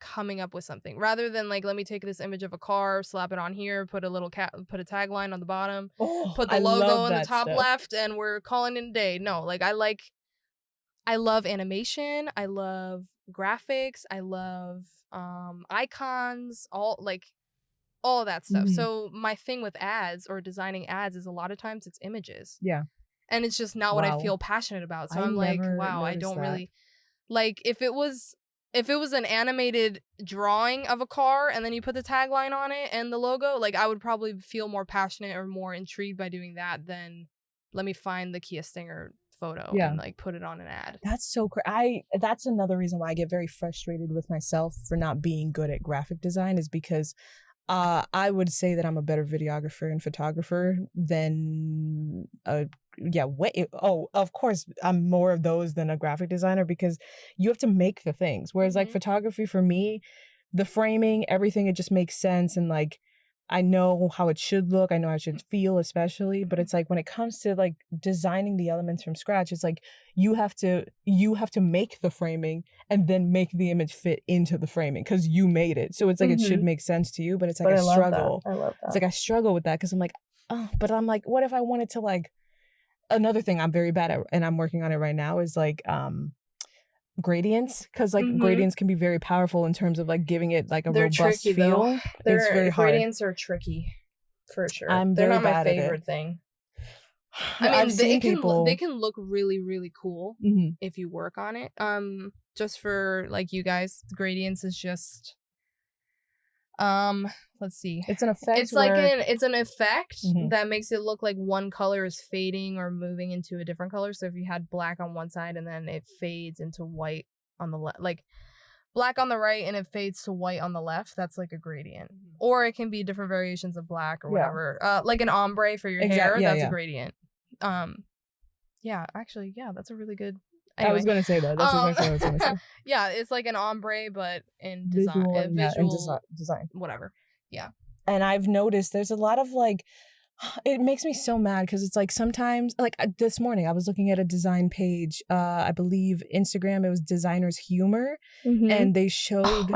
coming up with something, rather than like, let me take this image of a car, slap it on here, put a little put a tagline on the bottom, put the logo in the top left, and we're calling it a day. No, like I love animation, I love graphics, I love icons, all of that stuff. So my thing with ads or designing ads is a lot of times it's images. Yeah. And it's just not what I feel passionate about. So I'm like, wow, I don't really like if it was an animated drawing of a car and then you put the tagline on it and the logo, like I would probably feel more passionate or more intrigued by doing that than let me find the Kia Stinger photo and like put it on an ad. That's so that's another reason why I get very frustrated with myself for not being good at graphic design, is because I would say that I'm a better videographer and photographer than of course I'm more of those than a graphic designer, because you have to make the things. Whereas like photography for me, the framing, everything, it just makes sense, and like I know how it should look, I know how it should feel, especially. But it's like when it comes to like designing the elements from scratch, it's like you have to make the framing and then make the image fit into the framing because you made it. So it's like it should make sense to you, but it's like I struggle. I love that. It's like I struggle with that because I'm like, oh, but I'm like, what if I wanted to like, another thing I'm very bad at and I'm working on it right now is like gradients, because like gradients can be very powerful in terms of like giving it like a robust tricky, feel. Though. It's very hard. Gradients are tricky for sure. They're not my favorite thing. I mean, they can look really, really cool if you work on it. Just for like you guys, gradients is just let's see. It's an effect. It's like it's an effect that makes it look like one color is fading or moving into a different color. So if you had black on one side and then it fades into white on the left, like black on the right and it fades to white on the left, that's like a gradient. Or it can be different variations of black or whatever. Like an ombre for your hair, that's a gradient. Actually, that's a really good. Anyway. I was gonna say that. That's exactly what I was gonna say. Yeah, it's like an ombre, but in visual, design, whatever. Yeah. And I've noticed there's a lot of like, it makes me so mad because it's like sometimes, like this morning I was looking at a design page, I believe Instagram, it was Designer's Humor, and they showed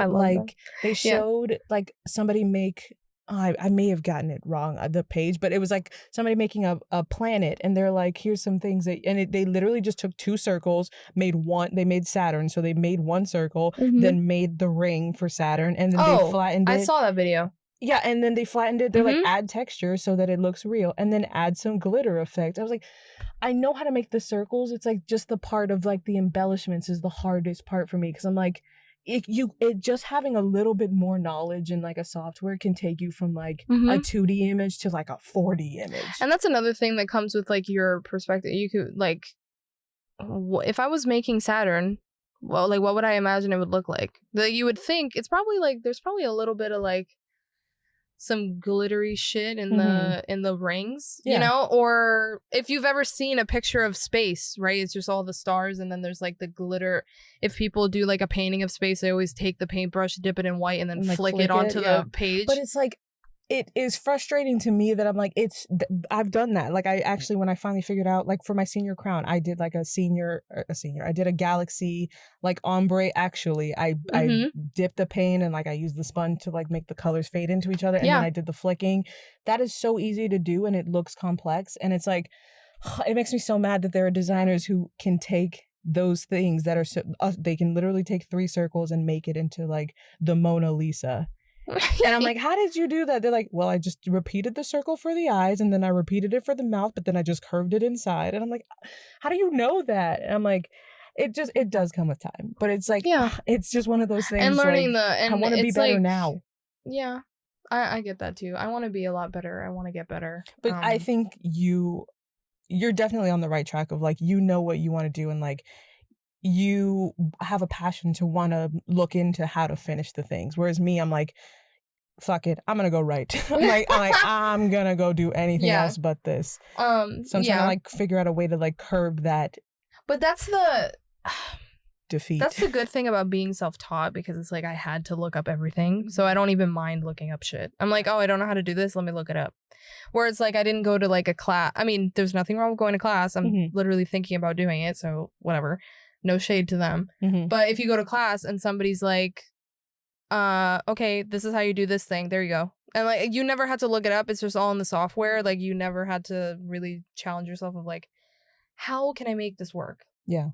like somebody make. I may have gotten it wrong, the page, but it was like somebody making a planet, and they're like, here's some things that, and they literally just took two circles, they made Saturn, so they made one circle, then made the ring for Saturn, and then they flattened it. I saw that video. Yeah, and then they flattened it. They're like, add texture so that it looks real, and then add some glitter effect. I was like, I know how to make the circles. It's like just the part of like the embellishments is the hardest part for me, because I'm like, it just having a little bit more knowledge in like a software can take you from like a 2D image to like a 4D image. And that's another thing that comes with like your perspective. You could like, if I was making Saturn, well, like what would I imagine it would look like? That you would think it's probably like there's probably a little bit of like some glittery shit in the rings, you know? Or if you've ever seen a picture of space, right? It's just all the stars and then there's like the glitter. If people do like a painting of space, they always take the paintbrush, dip it in white, and then like flick it onto the page. But it's like, it is frustrating to me that I'm like, I've done that. Like I actually, when I finally figured out, like for my senior crown, I did like I did a galaxy, like ombre. Actually, I dipped the paint and like I used the sponge to like make the colors fade into each other. And then I did the flicking. That is so easy to do and it looks complex. And it's like, it makes me so mad that there are designers who can take those things that are, they can literally take 3 circles and make it into like the Mona Lisa. And I'm like, how did you do that? They're like, well, I just repeated the circle for the eyes and then I repeated it for the mouth, but then I just curved it inside. And I'm like, how do you know that? And I'm like, it does come with time, but it's like, it's just one of those things. And learning I want to be better now. Yeah, I get that too. I want to be a lot better. I want to get better. But I think you're definitely on the right track of like, you know what you want to do and like, you have a passion to want to look into how to finish the things. Whereas me, I'm like, fuck it, I'm gonna go write. I'm gonna go do anything else but this. So I'm trying to like figure out a way to like curb that. But that's the defeat. That's the good thing about being self-taught, because it's like I had to look up everything, so I don't even mind looking up shit. I'm like, oh, I don't know how to do this, let me look it up. Where it's like I didn't go to like a class. I mean, there's nothing wrong with going to class. I'm literally thinking about doing it, so whatever. No shade to them. But if you go to class and somebody's like, okay, this is how you do this thing, there you go. And like you never had to look it up, it's just all in the software. Like you never had to really challenge yourself of like, how can I make this work? Yeah.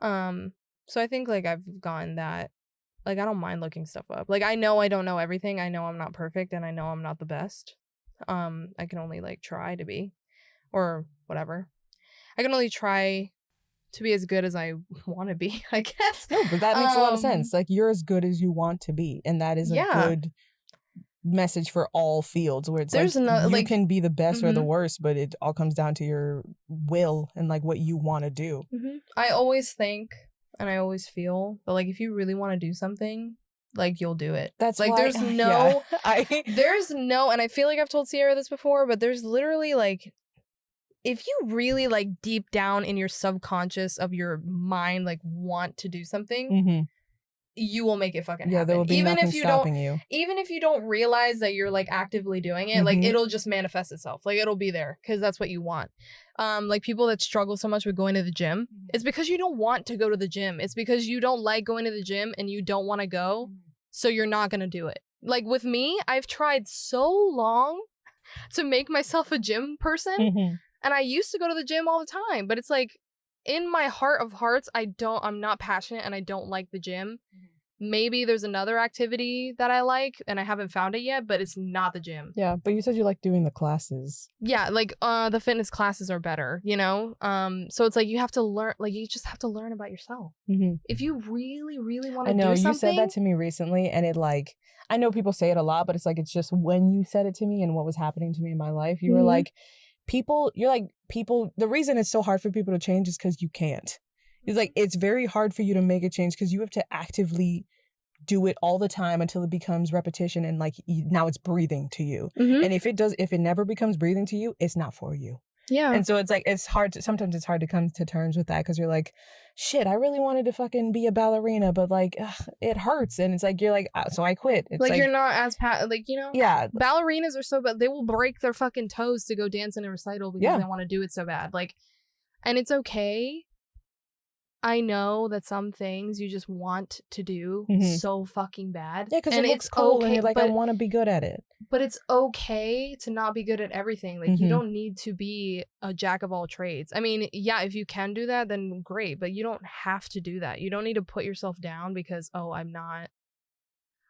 So I think like I've gotten that, like I don't mind looking stuff up. Like I know I don't know everything. I know I'm not perfect and I know I'm not the best. I can only like try to be, or whatever. I can only try to be as good as I want to be, I guess. No, but that makes a lot of sense. Like you're as good as you want to be, and that is a good message for all fields. Where it's you can be the best or the worst, but it all comes down to your will and like what you want to do. I always think and I always feel that like if you really want to do something, like you'll do it. That's like why, there's no there's no, and I feel like I've told Ceara this before, but there's literally like, if you really like deep down in your subconscious of your mind like want to do something, you will make it fucking happen. There will be even nothing if you stopping don't you. Even if you don't realize that you're like actively doing it, like it'll just manifest itself. Like it'll be there because that's what you want. Like people that struggle so much with going to the gym, it's because you don't want to go to the gym. It's because you don't like going to the gym and you don't want to go, so you're not gonna do it. Like with me, I've tried so long to make myself a gym person, and I used to go to the gym all the time, but it's like in my heart of hearts, I'm not passionate and I don't like the gym. Maybe there's another activity that I like and I haven't found it yet, but it's not the gym. Yeah, but you said you like doing the classes. Yeah, like the fitness classes are better, you know? So it's like you have to learn, like you just have to learn about yourself. If you really, really want to do something. I know, you said that to me recently, and it like, I know people say it a lot, but it's like, it's just when you said it to me and what was happening to me in my life, you were like, the reason it's so hard for people to change is because you can't. It's like, it's very hard for you to make a change because you have to actively do it all the time until it becomes repetition and like now it's breathing to you. And if it never becomes breathing to you, it's not for you. Yeah. And so it's like, sometimes it's hard to come to terms with that because you're like, shit, I really wanted to fucking be a ballerina, but like, it hurts. And it's like, you're like, so I quit. It's like you're not as, like, you know, yeah. Ballerinas are so bad. They will break their fucking toes to go dance in a recital because they want to do it so bad. Like, and it's okay. I know that some things you just want to do so fucking bad. Yeah, because it looks cool and you're like, I want to be good at it. But it's okay to not be good at everything. Like, you don't need to be a jack of all trades. I mean, yeah, if you can do that, then great. But you don't have to do that. You don't need to put yourself down because, oh, I'm not.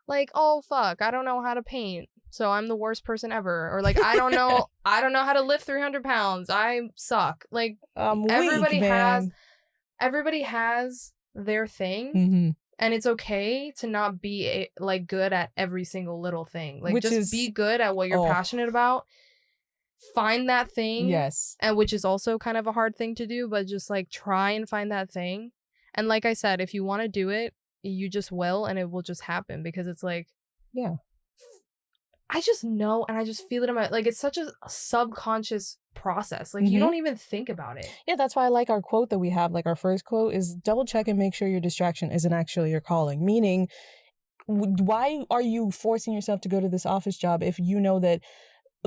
Like, oh, fuck, I don't know how to paint, so I'm the worst person ever. Or like, I don't know how to lift 300 pounds. I suck. Like, everybody has their thing, and it's okay to not be like good at every single little thing. Like, be good at what you're passionate about. Find that thing, yes, and which is also kind of a hard thing to do, but just like try and find that thing. And like I said, if you want to do it, you just will, and it will just happen because it's like, yeah, I just know and I just feel it in my, like, it's such a subconscious process. Like, you don't even think about it. Yeah, that's why I like our quote that we have. Like, our first quote is, double check and make sure your distraction isn't actually your calling. Meaning, why are you forcing yourself to go to this office job if you know that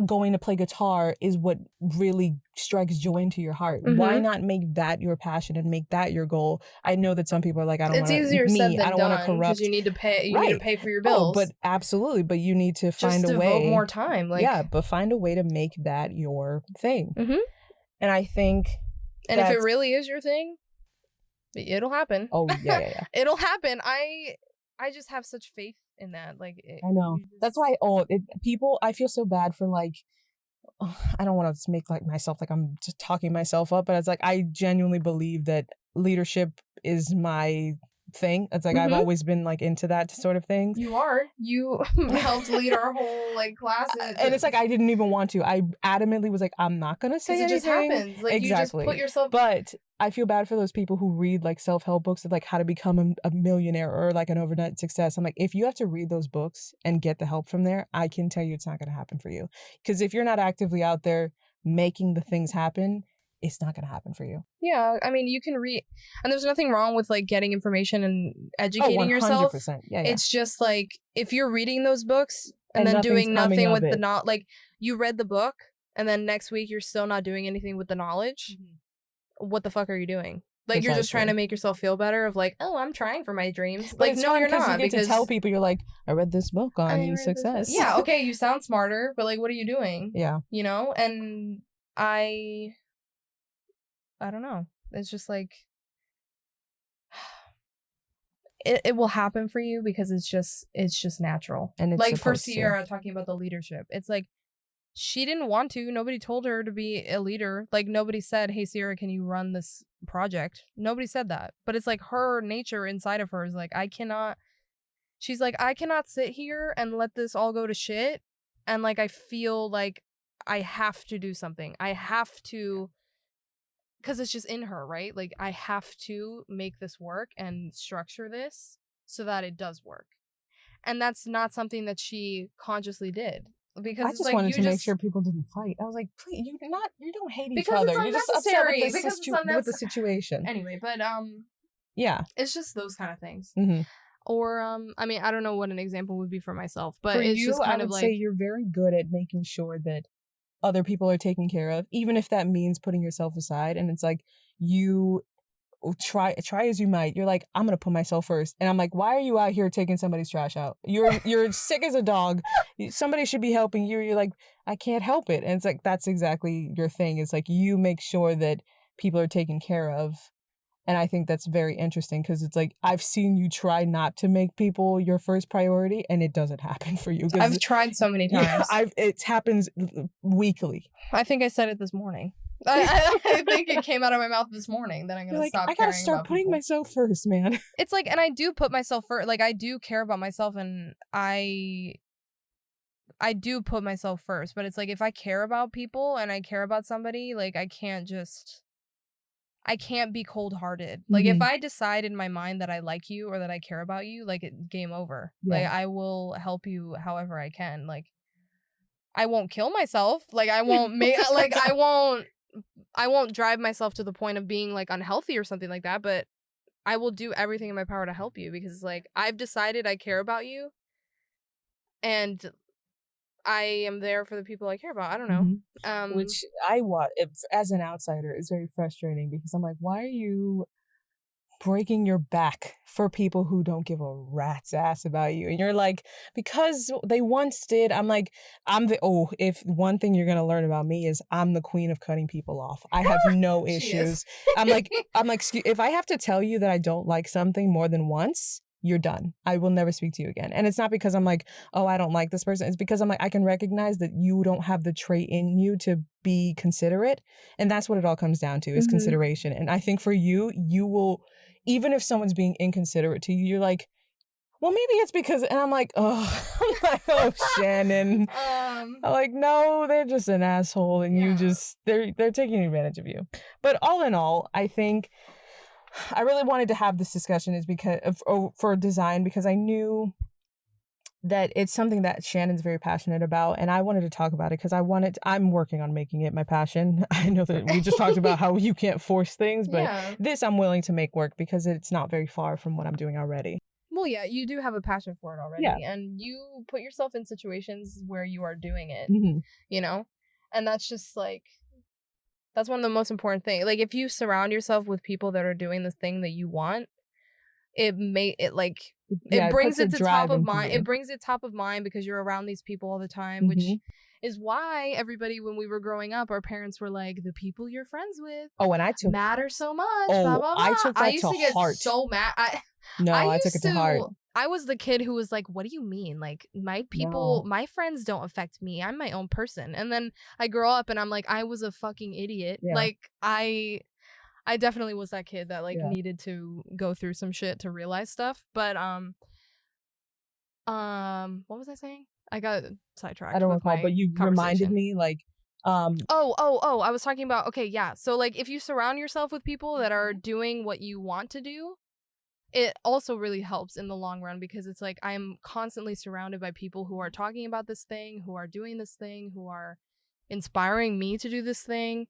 going to play guitar is what really strikes joy into your heart? Why not make that your passion and make that your goal? I know that some people are like, I don't want to. It's easier said than done because you need to pay. You need to pay for your bills. But absolutely, but you need to find a way. Just devote more time. Like, yeah, but find a way to make that your thing. And I think, and if it really is your thing, it'll happen. Oh yeah. It'll happen. I just have such faith in that. Like, I know. That's why people, I feel so bad for like, I don't want to make like myself like I'm just talking myself up, but it's like I genuinely believe that leadership is my thing. It's like I've always been like into that sort of thing. You helped lead our whole like classes, and it's like I didn't even want to. I adamantly was like, I'm not gonna say anything. It just happens. Like, exactly. You just put yourself. But I feel bad for those people who read like self-help books of like how to become a millionaire or like an overnight success. I'm like, if you have to read those books and get the help from there, I can tell you it's not gonna happen for you. Because if you're not actively out there making the things happen, it's not going to happen for you. Yeah, I mean, you can read, and there's nothing wrong with like getting information and educating yourself. Yeah. It's just like, if you're reading those books and then doing nothing with the knowledge, like you read the book and then next week you're still not doing anything with the knowledge. What the fuck are you doing? Like, you're just trying to make yourself feel better of like, oh, I'm trying for my dreams. But like, no, you're not. You get to tell people, you're like, I read this book on success. Yeah, okay, you sound smarter, but like, what are you doing? Yeah. You know? And I don't know. It's just like, it will happen for you because it's just natural. And it's like for Ceara talking about the leadership. It's like, she didn't want to. Nobody told her to be a leader. Like, nobody said, hey, Ceara, can you run this project? Nobody said that. But it's like her nature inside of her is like, she's like, I cannot sit here and let this all go to shit. And like, I feel like I have to do something. I have to, because it's just in her, right? Like, I have to make this work and structure this so that it does work. And that's not something that she consciously did. Because I it's just like, wanted you to just make sure people didn't fight. I was like, please, you don't hate each because other. it's You're just upset unnecessary. with Because it's with the situation. Anyway, but Yeah, it's just those kind of things. mm-hmm. Or I mean, I don't know what an example would be for myself, but for it's you, just kind I of would like, say you're very good at making sure that other people are taken care of, even if that means putting yourself aside. And it's like you try as you might. You're like, I'm gonna put myself first, and I'm like, why are you out here taking somebody's trash out? You're sick as a dog. Somebody should be helping you. You're like, I can't help it, and it's like that's exactly your thing. It's like you make sure that people are taken care of. And I think that's very interesting because it's like I've seen you try not to make people your first priority, and it doesn't happen for you. I've tried so many times. Yeah, it happens weekly. I think I said it this morning. I think it came out of my mouth this morning that I'm gonna stop. I gotta start putting myself first, man. It's like, and I do put myself first. Like I do care about myself, and I do put myself first. But it's like if I care about people and I care about somebody, like I can't be cold-hearted. Like if I decide in my mind that I like you or that I care about you, like game over. Yeah. Like I will help you however I can. Like I won't kill myself. Like I won't make like I won't drive myself to the point of being like unhealthy or something like that, but I will do everything in my power to help you because like I've decided I care about you and I am there for the people I care about. I don't know. Which as an outsider is very frustrating because I'm like, why are you breaking your back for people who don't give a rat's ass about you? And you're like, because they once did. I'm like, if one thing you're gonna learn about me is I'm the queen of cutting people off. I have no issues. I'm like, if I have to tell you that I don't like something more than once, you're done. I will never speak to you again. And it's not because I'm like, oh, I don't like this person. It's because I'm like, I can recognize that you don't have the trait in you to be considerate. And that's what it all comes down to is consideration. And I think for you, you will, even if someone's being inconsiderate to you, you're like, well, maybe it's because, and I'm like, oh, Shannon. I'm like, no, they're just an asshole. And you just, they're taking advantage of you. But all in all, I think I really wanted to have this discussion is because for design, because I knew that it's something that Shannon's very passionate about, and I wanted to talk about it because I'm working on making it my passion. I know that we just talked about how you can't force things, but this I'm willing to make work because it's not very far from what I'm doing already. Well, yeah, you do have a passion for it already, and you put yourself in situations where you are doing it, you know, and that's just like, that's one of the most important things. Like, if you surround yourself with people that are doing the thing that you want, it brings it to top of mind. It brings it top of mind because you're around these people all the time, which is why everybody, when we were growing up, our parents were like, the people you're friends with matter so much. Blah, blah, blah. I took that I used to get heart. so mad. I took it to heart. I was the kid who was like, what do you mean? Like, my friends don't affect me. I'm my own person. And then I grow up and I'm like, I was a fucking idiot. Yeah. Like, I definitely was that kid that like needed to go through some shit to realize stuff. But what was I saying? I got sidetracked. I don't recall, but you reminded me like I was talking about, okay, yeah. So like if you surround yourself with people that are doing what you want to do, it also really helps in the long run because it's like I'm constantly surrounded by people who are talking about this thing, who are doing this thing, who are inspiring me to do this thing,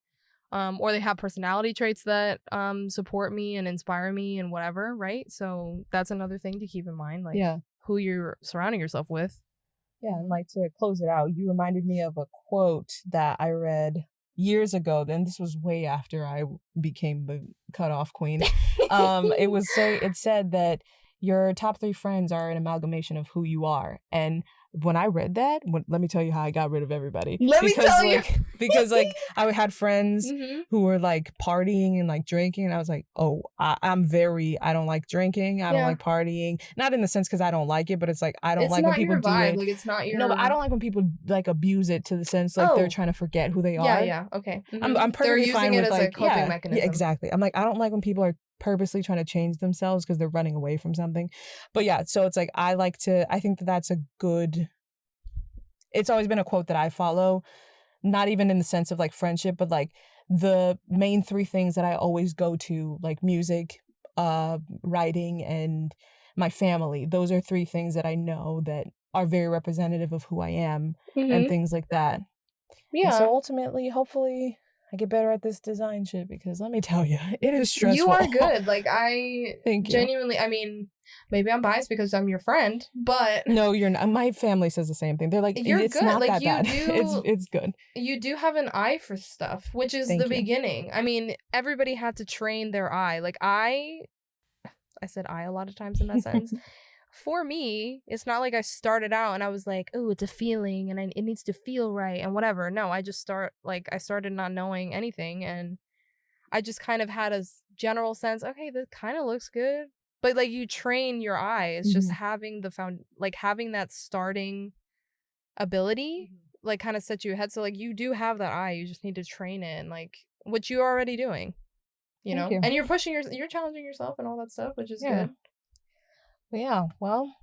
or they have personality traits that support me and inspire me and whatever, right? So that's another thing to keep in mind, like who you're surrounding yourself with. Yeah, and like to close it out, you reminded me of a quote that I read years ago. Then this was way after I became the cutoff queen. It said that your top 3 friends are an amalgamation of who you are. And when I read that, let me tell you how I got rid of everybody. Because like I had friends who were like partying and like drinking, and I was like, oh, I don't like drinking, I don't like partying. Not in the sense because I don't like it, but it's like I don't like when people do it. Like it's not your. No, but I don't like when people like abuse it to the sense like they're trying to forget who they are. Yeah, okay. I'm perfectly fine with like a coping mechanism. Yeah, exactly. I'm like I don't like when people are purposely trying to change themselves because they're running away from something. But yeah, so it's like I think that's a good, it's always been a quote that I follow, not even in the sense of like friendship, but like the main 3 things that I always go to, like music, writing, and my family. Those are 3 things that I know that are very representative of who I am and things like that. Yeah. And so ultimately, hopefully, I get better at this design shit because let me tell you, it is stressful. You are good. Like, I Thank you. Genuinely, I mean, maybe I'm biased because I'm your friend, but no, you're not. My family says the same thing. They're like, you're it's good. not Like, that you bad. do, It's good. You do have an eye for stuff, which is Thank the you. beginning. I mean, everybody had to train their eye. Like, I said I a lot of times in that sentence. For me, it's not like I started out and I was like, oh, it's a feeling and it needs to feel right and whatever. No, I started not knowing anything, and I just kind of had a general sense, okay, this kind of looks good. But like, you train your eye. It's just having having that starting ability, like, kind of set you ahead. So like, you do have that eye. You just need to train it, and like, what you're already doing, Thank you. And you're you're challenging yourself and all that stuff, which is good. Yeah, well,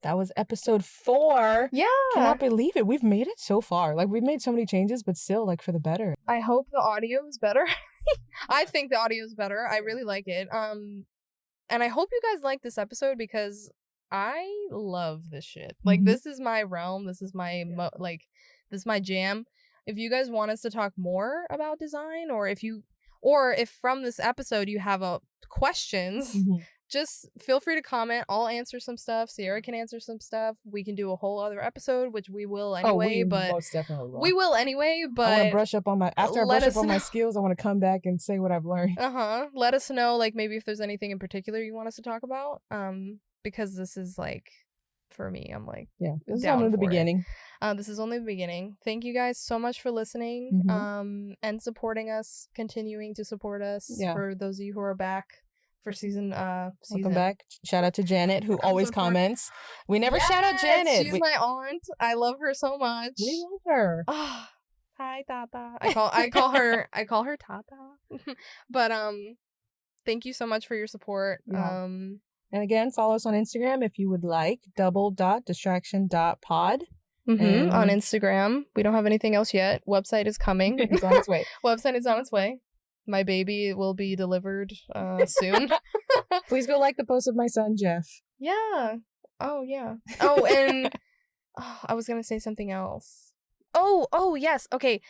that was episode 4. Yeah. Cannot believe it. We've made it so far. Like, we've made so many changes, but still, like, for the better. I hope the audio is better. I think the audio is better. I really like it. And I hope you guys like this episode because I love this shit. Like, this is my realm. This is my, this is my jam. If you guys want us to talk more about design, or if from this episode you have questions, just feel free to comment. I'll answer some stuff. Ceara can answer some stuff. We can do a whole other episode, which we will anyway. Most definitely will. We will anyway, but I want to brush up on my skills, I want to come back and say what I've learned. Let us know, like, maybe if there's anything in particular you want us to talk about. Because this is like, for me, I'm like, yeah, this is only the beginning. This is only the beginning. Thank you guys so much for listening, and supporting us, continuing to support us. For those of you who are back for season. Welcome back. Shout out to Janet, who always comments. We never shout out Janet. She's my aunt. I love her so much. We love her. Oh, hi Tata. I call her Tata. But thank you so much for your support. Yeah. And again, follow us on Instagram if you would like. _distraction.pod. On Instagram. We don't have anything else yet. Website is coming. It's on its way. Website is on its way. My baby will be delivered soon. Please go like the post of my son, Jeff. Yeah. Oh, yeah. Oh, and I was going to say something else. Oh, yes. Okay.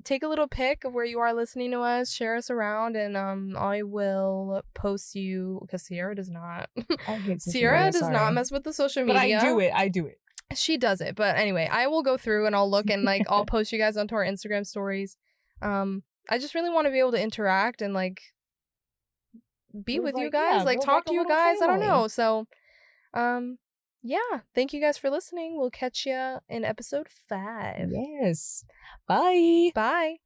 Take a little pic of where you are listening to us. Share us around, and I will post you, because Ceara does not. I hate Ceara does not mess with the social media. But I do it. She does it. But anyway, I will go through and I'll look and like I'll post you guys onto our Instagram stories. I just really want to be able to interact and like be with you guys, like talk to you guys. Family. I don't know. So, yeah. Thank you guys for listening. We'll catch you in episode 5. Yes. Bye. Bye.